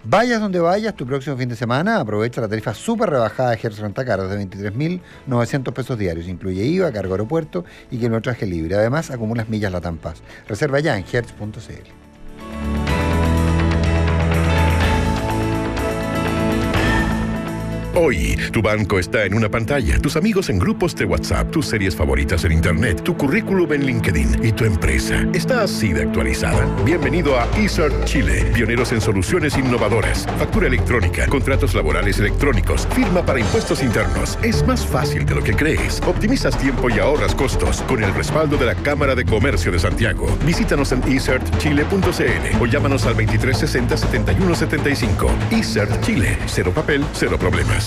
Vayas donde vayas tu próximo fin de semana, aprovecha la tarifa súper rebajada de Hertz Rentacar de 23.900 pesos diarios. Incluye IVA, cargo aeropuerto y kilometraje libre. Además, acumulas millas Latam Pass. Reserva ya en hertz.cl. Hoy, tu banco está en una pantalla, tus amigos en grupos de WhatsApp, tus series favoritas en Internet, tu currículum en LinkedIn y tu empresa está así de actualizada. Bienvenido a eCert Chile, pioneros en soluciones innovadoras, factura electrónica, contratos laborales electrónicos, firma para impuestos internos. Es más fácil de lo que crees. Optimizas tiempo y ahorras costos con el respaldo de la Cámara de Comercio de Santiago. Visítanos en ecertchile.cl o llámanos al 2360-7175. eCert Chile. Cero papel, cero problemas.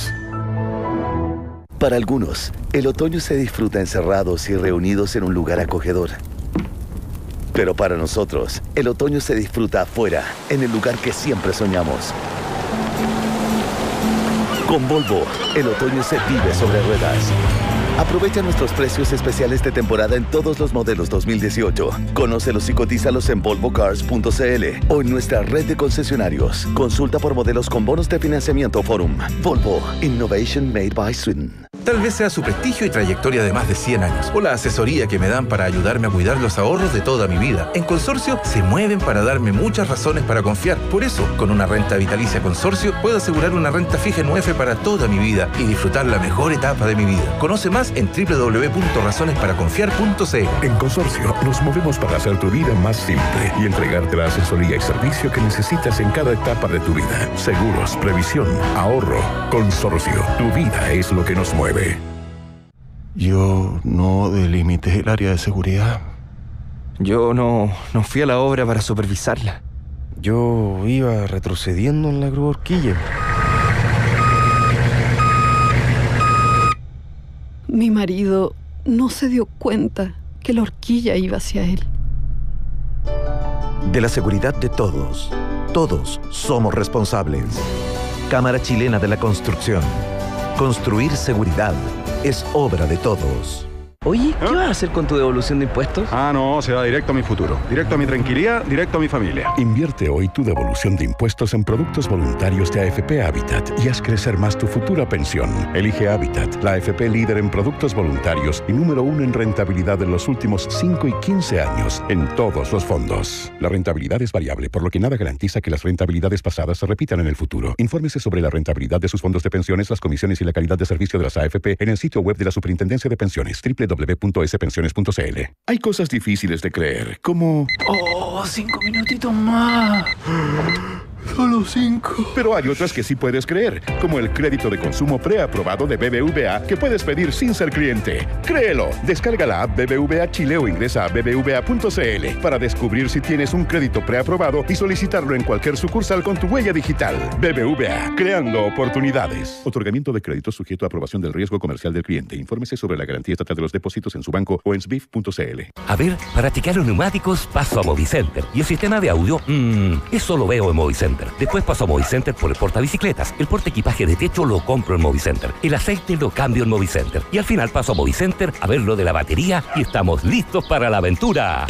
Para algunos, el otoño se disfruta encerrados y reunidos en un lugar acogedor. Pero para nosotros, el otoño se disfruta afuera, en el lugar que siempre soñamos. Con Volvo, el otoño se vive sobre ruedas. Aprovecha nuestros precios especiales de temporada en todos los modelos 2018. Conócelos y cotízalos en volvocars.cl o en nuestra red de concesionarios. Consulta por modelos con bonos de financiamiento Forum. Volvo, Innovation Made by Sweden. Tal vez sea su prestigio y trayectoria de más de 100 años, o la asesoría que me dan para ayudarme a cuidar los ahorros de toda mi vida. En Consorcio se mueven para darme muchas razones para confiar. Por eso, con una renta vitalicia Consorcio, puedo asegurar una renta fija en UEF para toda mi vida y disfrutar la mejor etapa de mi vida. Conoce más en www.razonesparaconfiar.cl. En Consorcio, nos movemos para hacer tu vida más simple y entregarte la asesoría y servicio que necesitas en cada etapa de tu vida. Seguros, previsión, ahorro. Consorcio, tu vida es lo que nos mueve. Yo no delimité el área de seguridad. Yo no fui a la obra para supervisarla. Yo iba retrocediendo en la grúa horquilla. Mi marido no se dio cuenta que la horquilla iba hacia él. De la seguridad de todos, todos somos responsables. Cámara Chilena de la Construcción. Construir seguridad es obra de todos. Oye, ¿qué vas a hacer con tu devolución de impuestos? No, se va directo a mi futuro, directo a mi tranquilidad, directo a mi familia. Invierte hoy tu devolución de impuestos en productos voluntarios de AFP Habitat y haz crecer más tu futura pensión. Elige Habitat, la AFP líder en productos voluntarios y número 1 en rentabilidad en los últimos 5 y 15 años en todos los fondos. La rentabilidad es variable, por lo que nada garantiza que las rentabilidades pasadas se repitan en el futuro. Infórmese sobre la rentabilidad de sus fondos de pensiones, las comisiones y la calidad de servicio de las AFP en el sitio web de la Superintendencia de Pensiones, www.spensiones.cl. Hay cosas difíciles de creer, como... 5 minutitos más. Solo 5. Pero hay otras que sí puedes creer, como el crédito de consumo preaprobado de BBVA que puedes pedir sin ser cliente. ¡Créelo! Descarga la app BBVA Chile o ingresa a bbva.cl para descubrir si tienes un crédito preaprobado y solicitarlo en cualquier sucursal con tu huella digital. BBVA, creando oportunidades. Otorgamiento de crédito sujeto a aprobación del riesgo comercial del cliente. Infórmese sobre la garantía estatal de los depósitos en su banco o en sbif.cl. A ver, para chequear los neumáticos paso a Movicenter. Y el sistema de audio, eso lo veo en Movicenter. Después paso a Movicenter por el portabicicletas. El portaequipaje de techo lo compro en Movicenter. El aceite lo cambio en Movicenter. Y al final paso a Movicenter a ver lo de la batería y estamos listos para la aventura.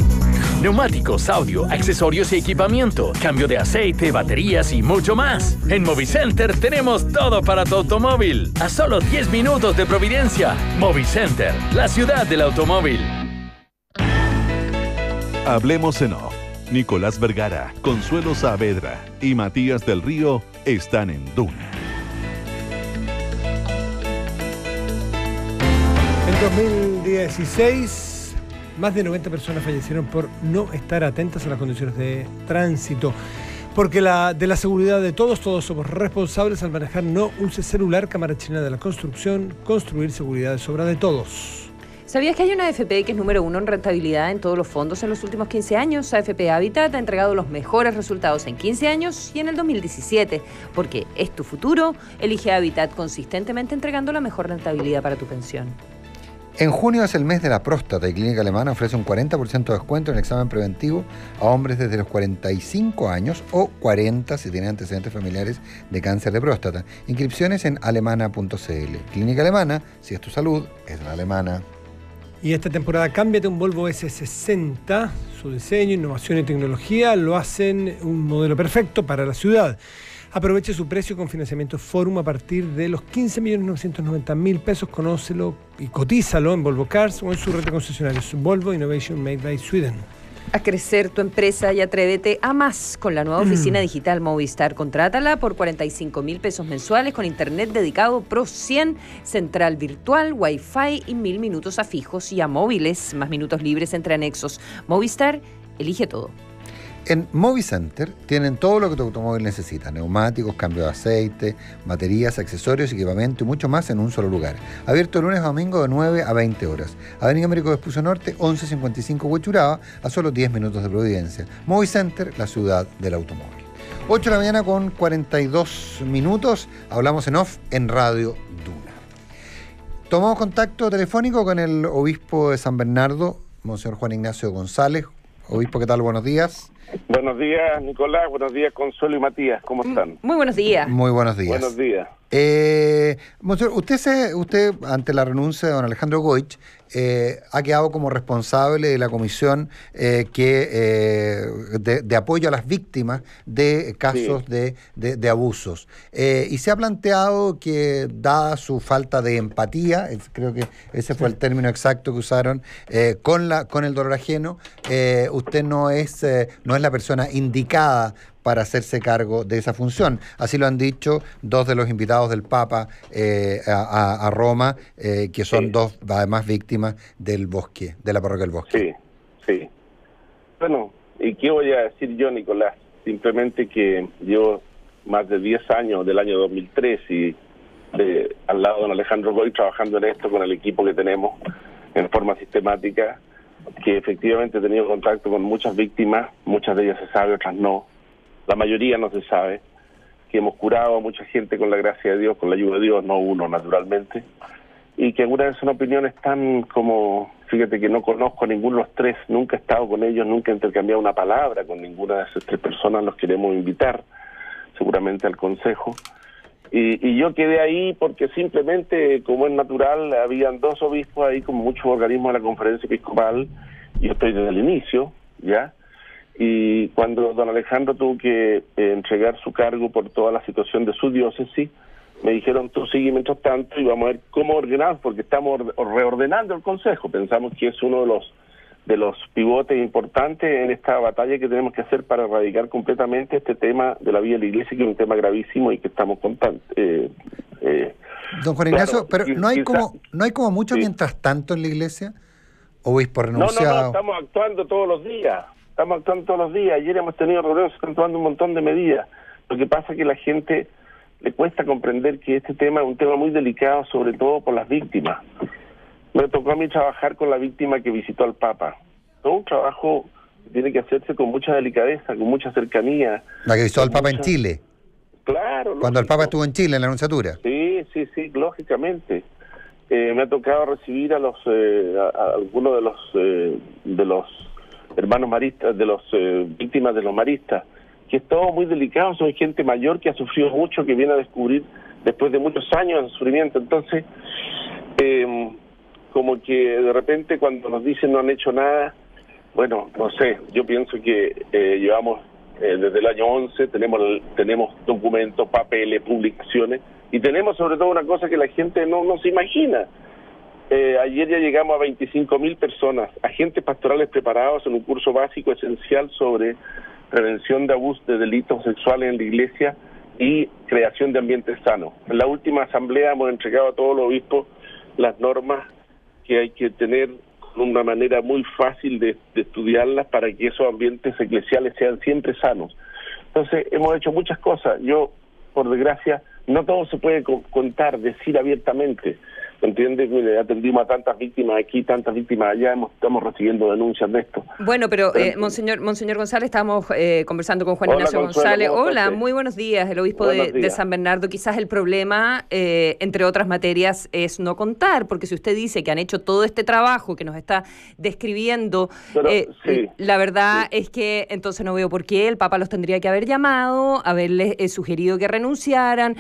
Neumáticos, audio, accesorios y equipamiento, cambio de aceite, baterías y mucho más. En Movicenter tenemos todo para tu automóvil. A solo 10 minutos de Providencia. Movicenter, la ciudad del automóvil. Hablemos en off. Nicolás Vergara, Consuelo Saavedra y Matías del Río están en Duna. En 2016, más de 90 personas fallecieron por no estar atentas a las condiciones de tránsito. Porque de la seguridad de todos somos responsables al manejar. No use celular. Cámara Chilena de la Construcción. Construir seguridad es obra de todos. ¿Sabías que hay una AFP que es número 1 en rentabilidad en todos los fondos en los últimos 15 años? AFP Habitat ha entregado los mejores resultados en 15 años y en el 2017. Porque es tu futuro, elige Habitat consistentemente entregando la mejor rentabilidad para tu pensión. En junio es el mes de la próstata y Clínica Alemana ofrece un 40% de descuento en el examen preventivo a hombres desde los 45 años o 40 si tienen antecedentes familiares de cáncer de próstata. Inscripciones en alemana.cl. Clínica Alemana, si es tu salud, es la alemana. Y esta temporada cámbiate un Volvo S60. Su diseño, innovación y tecnología lo hacen un modelo perfecto para la ciudad. Aproveche su precio con financiamiento Forum a partir de los 15.990.000 pesos. Conócelo y cotízalo en Volvo Cars o en su red de concesionarios. Volvo Innovation Made by Sweden. a crecer tu empresa y atrévete a más con la nueva oficina digital Movistar. Contrátala por 45.000 pesos mensuales con internet dedicado Pro 100, central virtual, Wi-Fi y 1.000 minutos a fijos y a móviles, más minutos libres entre anexos. Movistar, elige todo. En Movicenter tienen todo lo que tu automóvil necesita: neumáticos, cambio de aceite, baterías, accesorios, equipamiento y mucho más en un solo lugar. Abierto lunes a domingo de 9 a 20 horas. Avenida Américo Vespucio Norte, 1155 Huechuraba, a solo 10 minutos de Providencia. Movicenter, la ciudad del automóvil. 8 de la mañana con 42 minutos. Hablamos en off en Radio Duna. Tomamos contacto telefónico con el obispo de San Bernardo, Monseñor Juan Ignacio González. Obispo, ¿qué tal? Buenos días. Buenos días, Nicolás. Buenos días, Consuelo y Matías. ¿Cómo están? Muy buenos días. Muy buenos días. Buenos días. Monseñor, usted, ante la renuncia de don Alejandro Goich, ha quedado como responsable de la comisión de apoyo a las víctimas de casos de abusos. Y se ha planteado que, dada su falta de empatía, creo que ese fue el término exacto que usaron, con el dolor ajeno, usted no es la persona indicada para hacerse cargo de esa función. Así lo han dicho dos de los invitados del Papa a Roma, que son dos, además, víctimas del Bosque, de la parroquia del Bosque. Sí. Bueno, ¿y qué voy a decir yo, Nicolás? Simplemente que llevo más de 10 años, del año 2003, y al lado de don Alejandro Goich, trabajando en esto con el equipo que tenemos en forma sistemática, que efectivamente he tenido contacto con muchas víctimas, muchas de ellas se sabe, otras no. La mayoría no se sabe, que hemos curado a mucha gente con la gracia de Dios, con la ayuda de Dios, no uno naturalmente, y que algunas son opiniones tan como, fíjate que no conozco a ninguno de los tres, nunca he estado con ellos, nunca he intercambiado una palabra con ninguna de esas tres personas, los queremos invitar seguramente al consejo. Y yo quedé ahí porque simplemente, como es natural, habían dos obispos ahí, como muchos organismos de la conferencia episcopal, y yo estoy desde el inicio, ¿ya? Y cuando don Alejandro tuvo que entregar su cargo por toda la situación de su diócesis, me dijeron, tú sigue mientras tanto y vamos a ver cómo ordenamos, porque estamos reordenando el Consejo. Pensamos que es uno de los pivotes importantes en esta batalla que tenemos que hacer para erradicar completamente este tema de la vida de la Iglesia, que es un tema gravísimo y que estamos contando. Don Juan Ignacio, pero ¿no hay como mucho mientras tanto en la Iglesia? ¿Obispo renunciado? No, estamos actuando todos los días. Ayer hemos tenido reuniones, están tomando un montón de medidas. Lo que pasa es que a la gente le cuesta comprender que este tema es un tema muy delicado, sobre todo por las víctimas. Me tocó a mí trabajar con la víctima que visitó al Papa. Todo un trabajo que tiene que hacerse con mucha delicadeza, con mucha cercanía. La que visitó al Papa en Chile. Claro. Cuando el Papa estuvo en Chile, en la Anunciatura. Sí, lógicamente. Me ha tocado recibir a algunos de los hermanos maristas, de los víctimas de los maristas, que es todo muy delicado, son gente mayor que ha sufrido mucho, que viene a descubrir después de muchos años de sufrimiento. Entonces, como que de repente cuando nos dicen no han hecho nada, bueno, no sé, yo pienso que llevamos desde el año 11, tenemos documentos, papeles, publicaciones, y tenemos sobre todo una cosa que la gente no se imagina. Ayer ya llegamos a 25.000 personas, agentes pastorales preparados en un curso básico esencial sobre prevención de abusos, de delitos sexuales en la Iglesia y creación de ambientes sanos. En la última asamblea hemos entregado a todos los obispos las normas que hay que tener con una manera muy fácil de estudiarlas para que esos ambientes eclesiales sean siempre sanos. Entonces hemos hecho muchas cosas. Yo, por desgracia, no todo se puede contar, decir abiertamente. ¿Entiendes? Atendimos a tantas víctimas aquí, tantas víctimas allá, estamos recibiendo denuncias de esto. Bueno, pero Monseñor González, estamos conversando con Juan Ignacio González. Hola, muy buenos días, el obispo de San Bernardo. Quizás el problema, entre otras materias, es no contar, porque si usted dice que han hecho todo este trabajo que nos está describiendo, pero, la verdad es que entonces no veo por qué el Papa los tendría que haber llamado, haberles sugerido que renunciaran,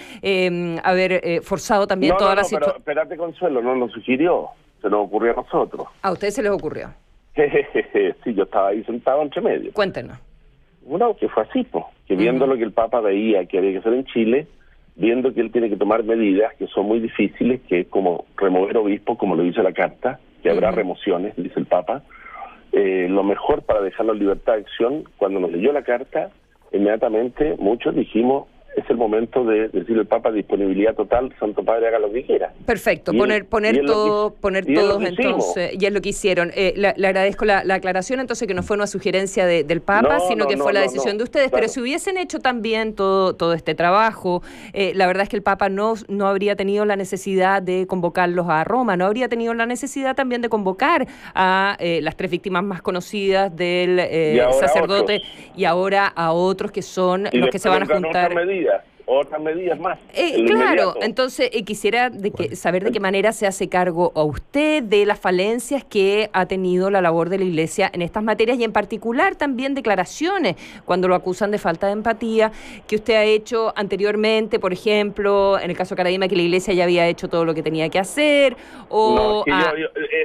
haber forzado también toda la situación. Espérate, Consuelo, no nos sugirió, se nos ocurrió a nosotros. ¿A ustedes se les ocurrió? Sí, yo estaba ahí sentado entre medio. Cuéntenos. Bueno, que fue así, que viendo lo que el Papa veía que había que hacer en Chile, viendo que él tiene que tomar medidas que son muy difíciles, que es como remover obispos, como lo dice la carta, que habrá remociones, dice el Papa, lo mejor para dejarlo en libertad de acción. Cuando nos leyó la carta, inmediatamente muchos dijimos, es el momento de decirle al Papa disponibilidad total, Santo Padre haga lo que quiera. Perfecto, poner todos entonces, y es lo que hicieron. Le agradezco la aclaración, entonces, que no fue una sugerencia del Papa, sino que fue la decisión de ustedes, claro. Pero si hubiesen hecho también todo este trabajo, la verdad es que el Papa no habría tenido la necesidad de convocarlos a Roma, no habría tenido la necesidad también de convocar a las 3 víctimas más conocidas del sacerdote, y ahora a otros que son los que se van a juntar. Otras medidas más. Claro, entonces quisiera saber de qué manera se hace cargo a usted de las falencias que ha tenido la labor de la Iglesia en estas materias, y en particular también declaraciones cuando lo acusan de falta de empatía que usted ha hecho anteriormente, por ejemplo, en el caso de Caradima, que la Iglesia ya había hecho todo lo que tenía que hacer, o... No,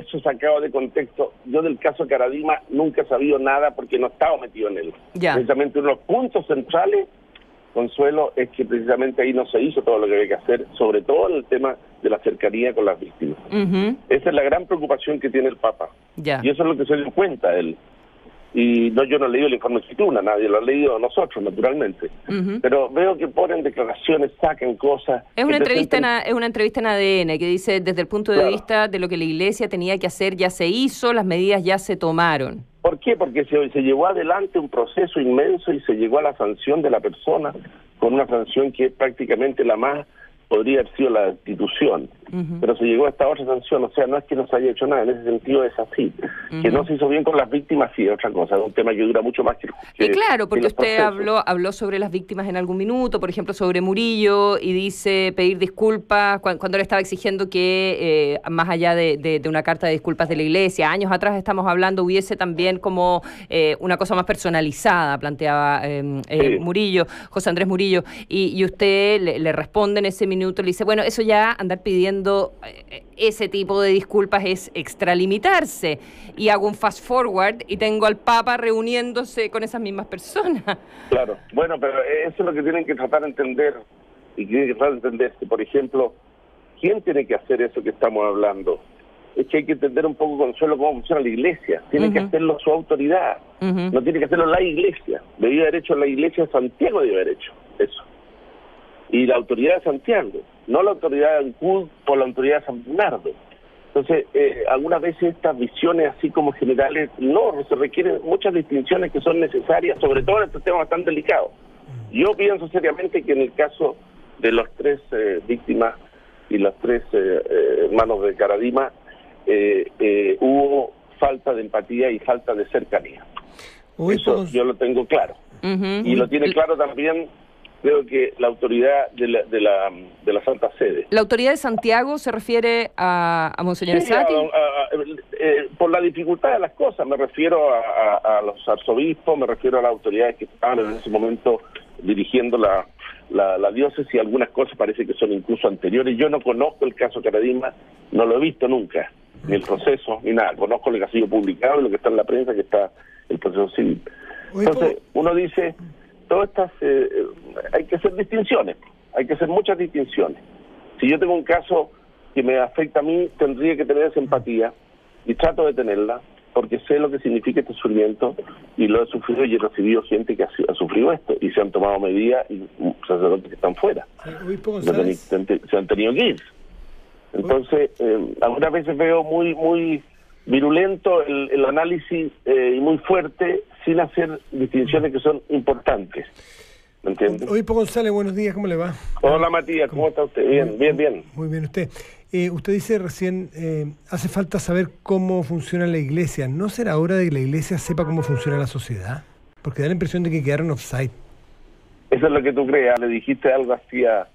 eso sacado de contexto. Yo del caso Caradima nunca he sabido nada porque no estaba metido en él. Precisamente uno de los puntos centrales, Consuelo, es que precisamente ahí no se hizo todo lo que había que hacer, sobre todo en el tema de la cercanía con las víctimas. Esa es la gran preocupación que tiene el Papa. Y eso es lo que se dio cuenta él. Y yo no he leído el informe de Chituna, nadie lo ha leído, nosotros, naturalmente. Pero veo que ponen declaraciones, sacan cosas. Es una entrevista en ADN que dice, desde el punto de vista de lo que la Iglesia tenía que hacer, ya se hizo, las medidas ya se tomaron. ¿Por qué? Porque se llevó adelante un proceso inmenso y se llegó a la sanción de la persona, con una sanción que es prácticamente la más, podría haber sido la destitución, pero se llegó a esta otra sanción. O sea, no es que no se haya hecho nada, en ese sentido es así. Que no se hizo bien con las víctimas, sí, es otra cosa, es un tema que dura mucho más que y claro, porque usted habló sobre las víctimas en algún minuto, por ejemplo, sobre Murillo, y dice pedir disculpas, cuando le estaba exigiendo que, más allá de una carta de disculpas de la Iglesia, años atrás estamos hablando, hubiese también como una cosa más personalizada, planteaba Murillo, José Andrés Murillo, y usted le responde en ese minuto, le dice, bueno, eso ya andar pidiendo ese tipo de disculpas es extralimitarse, y hago un fast forward y tengo al Papa reuniéndose con esas mismas personas. Claro, bueno, pero eso es lo que tienen que tratar de entender, y tienen que tratar de entender que, por ejemplo, ¿quién tiene que hacer eso que estamos hablando? Es que hay que entender un poco, Consuelo, cómo funciona la Iglesia. Tiene que hacerlo su autoridad, no tiene que hacerlo la Iglesia. Debía haber hecho la Iglesia de Santiago, debía haber hecho eso. Y la autoridad de Santiago, no la autoridad de Ancud o la autoridad de San Bernardo. Entonces, algunas veces estas visiones así como generales, se requieren muchas distinciones que son necesarias, sobre todo en estos temas tan delicados. Yo pienso seriamente que en el caso de las 3 víctimas y las 3 hermanos de Caradima, hubo falta de empatía y falta de cercanía. Eso yo lo tengo claro. Y lo tiene claro también, creo que la autoridad de la Santa Sede. ¿La autoridad de Santiago se refiere a Monseñor Sati? Por la dificultad de las cosas, me refiero a los arzobispos, me refiero a las autoridades que estaban en ese momento dirigiendo la diócesis. Algunas cosas parece que son incluso anteriores. Yo no conozco el caso Caradima, no lo he visto nunca, ni el proceso, ni nada. Conozco lo que ha sido publicado y lo que está en la prensa, que está el proceso civil. Entonces, uno dice, todas estas, hay que hacer distinciones, hay que hacer muchas distinciones. Si yo tengo un caso que me afecta a mí, tendría que tener esa empatía, y trato de tenerla, porque sé lo que significa este sufrimiento, y lo he sufrido y he recibido gente que ha sufrido esto, y se han tomado medidas, y sacerdotes que están fuera, se han tenido que ir. Entonces, algunas veces veo muy virulento el análisis, y muy fuerte, sin hacer distinciones que son importantes. ¿Me entiendes? Obispo González, buenos días, ¿cómo le va? Hola Matías, ¿cómo está usted? Bien. Muy bien, usted. Usted dice recién, hace falta saber cómo funciona la Iglesia. ¿No será hora de que la Iglesia sepa cómo funciona la sociedad? Porque da la impresión de que quedaron offside. Eso es lo que tú creas, le dijiste algo así a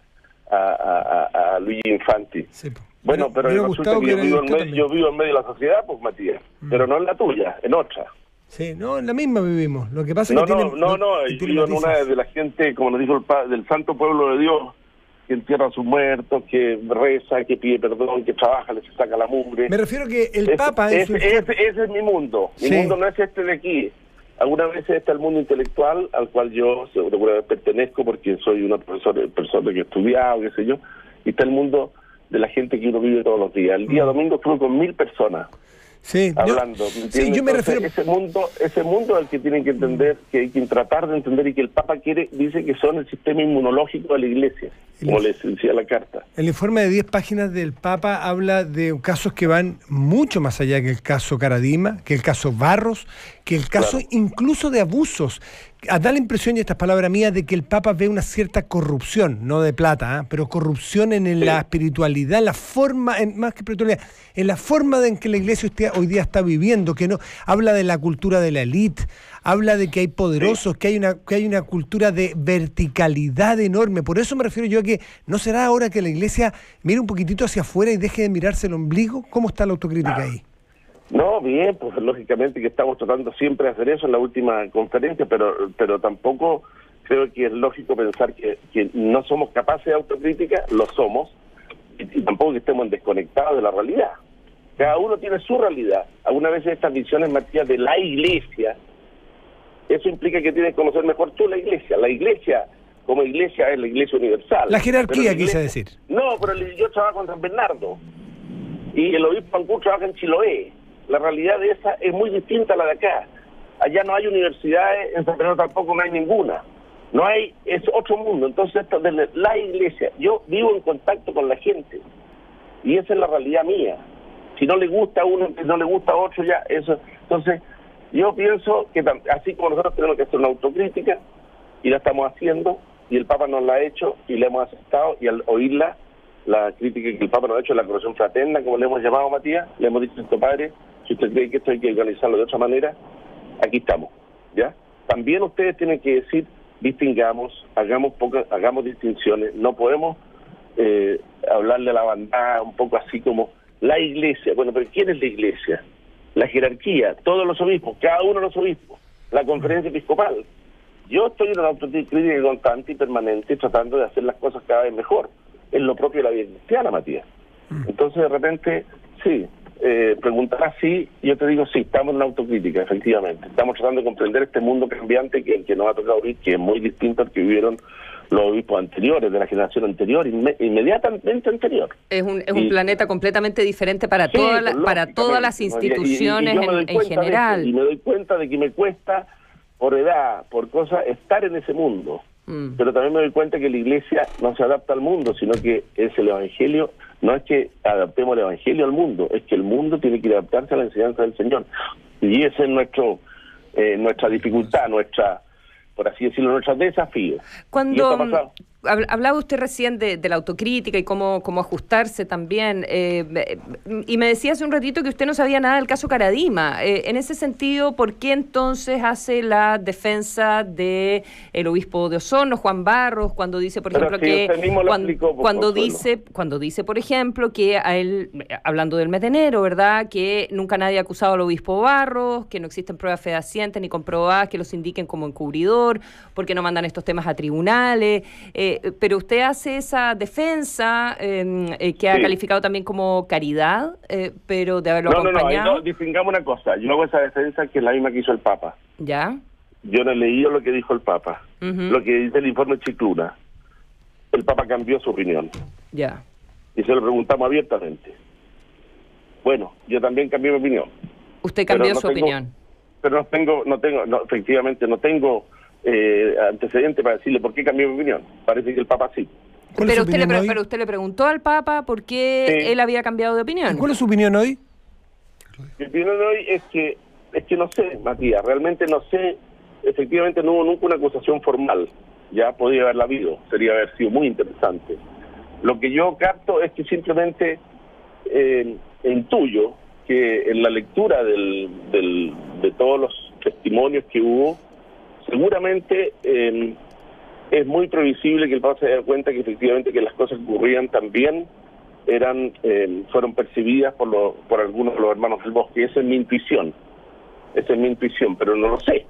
Luigi Infanti. Sí. Bueno, pero resulta que yo vivo en medio de la sociedad, pues Matías, pero no en la tuya, en otra. Sí, no, en la misma vivimos. Lo que pasa es que yo vivo en una de la gente, como nos dijo el padre, del santo pueblo de Dios, que entierra a sus muertos, que reza, que pide perdón, que trabaja, le saca la mugre. Me refiero que el Papa ese es mi mundo. Mi mundo no es este de aquí. Algunas veces está el mundo intelectual, al cual yo seguramente pertenezco porque soy una persona que he estudiado, qué sé yo, y está el mundo de la gente que uno vive todos los días. El día domingo estuve con 1000 personas. hablando. Yo me refiero... Ese mundo es el que tienen que entender, que hay que tratar de entender, y que el Papa dice que son el sistema inmunológico de la Iglesia, como les decía la carta. El informe de 10 páginas del Papa habla de casos que van mucho más allá que el caso Caradima, que el caso Barros, que el caso incluso de abusos. Da la impresión, y esta es palabra mía, de que el Papa ve una cierta corrupción, no de plata, pero corrupción en la espiritualidad, la forma, más que espiritualidad, en la forma en que la Iglesia hoy día está viviendo, que no habla de la cultura de la élite, habla de que hay poderosos, que hay una cultura de verticalidad enorme. Por eso me refiero yo a que ¿no será ahora que la Iglesia mire un poquitito hacia afuera y deje de mirarse el ombligo? ¿Cómo está la autocrítica ahí? No, bien, pues lógicamente que estamos tratando siempre de hacer eso en la última conferencia, pero tampoco creo que es lógico pensar que no somos capaces de autocrítica, lo somos, y tampoco que estemos desconectados de la realidad. Cada uno tiene su realidad. Algunas veces estas visiones, Matías, de la Iglesia, eso implica que tienes que conocer mejor tú la Iglesia. La Iglesia, como Iglesia, es la Iglesia universal. La jerarquía, quise decir. No, pero yo trabajo en San Bernardo, y el obispo Ancud trabaja en Chiloé. La realidad de esa es muy distinta a la de acá. Allá no hay universidades, en San Bernardo tampoco no hay ninguna. No hay, es otro mundo. Entonces, esto de la Iglesia, yo vivo en contacto con la gente, y esa es la realidad mía. Si no le gusta a uno, si no le gusta a otro, ya, eso. Entonces, yo pienso que así como nosotros tenemos que hacer una autocrítica, y la estamos haciendo, y el Papa nos la ha hecho, y la hemos aceptado, y al oírla, la crítica que el Papa nos ha hecho, la corrección fraterna, como le hemos llamado, Matías, le hemos dicho, padre, si usted cree que esto hay que organizarlo de otra manera, aquí estamos, ¿ya? También ustedes tienen que decir, distingamos, hagamos distinciones, no podemos hablarle a la bandada un poco así como la Iglesia. Bueno, pero ¿quién es la Iglesia? La jerarquía, todos los obispos, cada uno de los obispos, la conferencia episcopal. Yo estoy en una autocrítica constante y permanente tratando de hacer las cosas cada vez mejor. Es lo propio de la vida cristiana, Matías. Entonces, de repente, sí, preguntarás sí, yo te digo sí, estamos en una autocrítica, efectivamente. Estamos tratando de comprender este mundo cambiante que nos ha tocado vivir, que es muy distinto al que vivieron los obispos anteriores, de la generación anterior, inmediatamente anterior. Es un planeta completamente diferente para, para todas las instituciones en general. Y me doy cuenta de que me cuesta, por edad, por cosas, estar en ese mundo. Pero también me doy cuenta que la Iglesia no se adapta al mundo, sino que es el Evangelio. No es que adaptemos el Evangelio al mundo, es que el mundo tiene que adaptarse a la enseñanza del Señor. Y ese es nuestra dificultad, por así decirlo, nuestro desafío. Cuando hablaba usted recién de la autocrítica y cómo ajustarse también, y me decía hace un ratito que usted no sabía nada del caso Caradima. En ese sentido, ¿por qué entonces hace la defensa de el obispo de Osorno, Juan Barros, cuando dice, por ejemplo, cuando dice, por ejemplo, que a él, hablando del mes de enero, ¿verdad?, que nunca nadie ha acusado al obispo Barros, que no existen pruebas fehacientes ni comprobadas que los indiquen como encubridor, porque no mandan estos temas a tribunales? Pero usted hace esa defensa que ha calificado también como caridad, pero de haberlo acompañado. No, distingamos una cosa. Yo hago esa defensa que es la misma que hizo el Papa. ¿Ya? Yo no he leído lo que dijo el Papa, lo que dice el informe Chicluna. El Papa cambió su opinión. Ya. Y se lo preguntamos abiertamente. Bueno, yo también cambié mi opinión. ¿Usted cambió su opinión? Pero efectivamente no tengo antecedente para decirle por qué cambió mi opinión. Parece que el Papa sí. Pero usted le preguntó al Papa por qué él había cambiado de opinión. ¿Cuál es su opinión hoy? Mi opinión hoy es que no sé, Matías, realmente no sé. Efectivamente no hubo nunca una acusación formal. Ya podría haberla habido, sería haber sido muy interesante. Lo que yo capto es que simplemente intuyo que en la lectura de todos los testimonios que hubo, seguramente es muy previsible que el Papa se dé cuenta que efectivamente que las cosas que ocurrían también fueron percibidas por algunos de los hermanos del Bosque. Esa es mi intuición, pero no lo sé.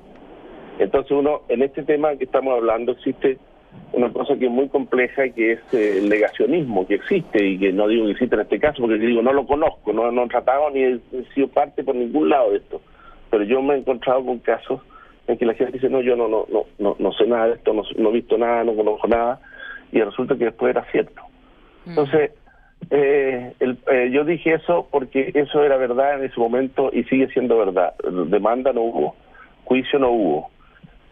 Entonces en este tema que estamos hablando existe una cosa que es muy compleja, que es el negacionismo que existe, y que no digo que existe en este caso porque digo no lo conozco, no he tratado ni he sido parte por ningún lado de esto, pero yo me he encontrado con casos en que la gente dice no, yo no sé nada de esto, no he visto nada, no conozco nada, y resulta que después era cierto. Entonces Yo dije eso porque eso era verdad en ese momento y sigue siendo verdad. Demanda no hubo, juicio no hubo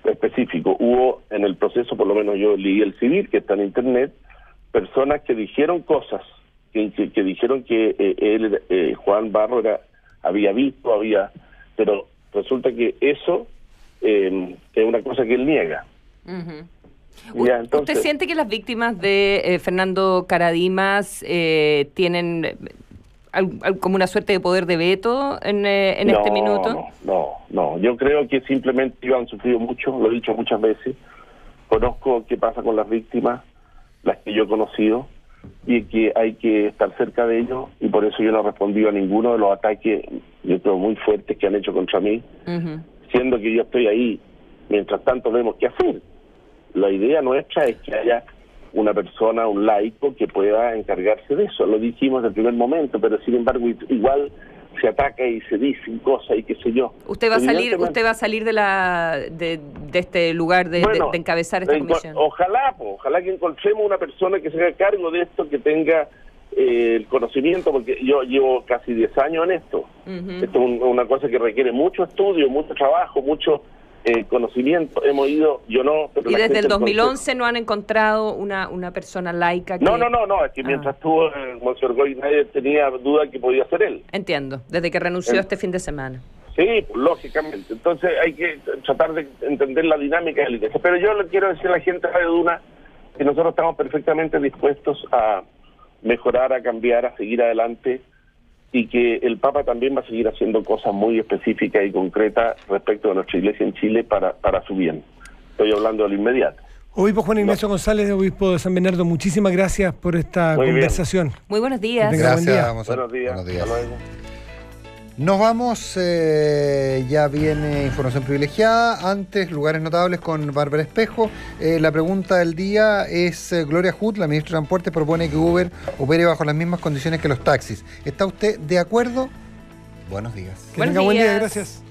específico. Hubo en el proceso, por lo menos yo leí el civil, que está en internet, personas que dijeron cosas, que dijeron que él, Juan Barro, había visto, pero resulta que eso es una cosa que él niega. Ya, entonces, ¿usted siente que las víctimas de Fernando Caradimas tienen como una suerte de poder de veto en este minuto? No. Yo creo que simplemente ellos han sufrido mucho, lo he dicho muchas veces. Conozco qué pasa con las víctimas, las que yo he conocido, y que hay que estar cerca de ellos, y por eso yo no he respondido a ninguno de los ataques, yo creo, muy fuertes que han hecho contra mí, siendo que yo estoy ahí. Mientras tanto vemos qué hacer. La idea nuestra es que haya una persona, un laico, que pueda encargarse de eso. Lo dijimos desde el primer momento, pero sin embargo igual se ataca y se dicen cosas y qué sé yo. ¿Usted va a salir de este lugar de encabezar esta comisión? Ojalá que encontremos una persona que se haga cargo de esto, que tenga el conocimiento, porque yo llevo casi 10 años en esto. Esto es una cosa que requiere mucho estudio, mucho trabajo, mucho conocimiento. Hemos ido, yo no... Pero ¿y desde el 2011 no han encontrado una persona laica que...? No, es que mientras estuvo Monseñor Goy nadie tenía duda que podía ser él. Entiendo, desde que renunció este fin de semana. Sí, lógicamente. Entonces hay que tratar de entender la dinámica de la iglesia. Pero yo le quiero decir a la gente de Radio Duna que nosotros estamos perfectamente dispuestos a mejorar, a cambiar, a seguir adelante, y que el Papa también va a seguir haciendo cosas muy específicas y concretas respecto de nuestra iglesia en Chile para su bien. Estoy hablando de lo inmediato. Obispo Juan Ignacio González, obispo de San Bernardo, muchísimas gracias por esta conversación. Muy buenos días. Gracias. Buenos días. Hasta luego. Nos vamos, ya viene información privilegiada. Antes, lugares notables con Bárbara Espejo. La pregunta del día es, Gloria Hood, la ministra de Transporte, propone que Uber opere bajo las mismas condiciones que los taxis. ¿Está usted de acuerdo? Buenos días. Que tenga buen día, gracias.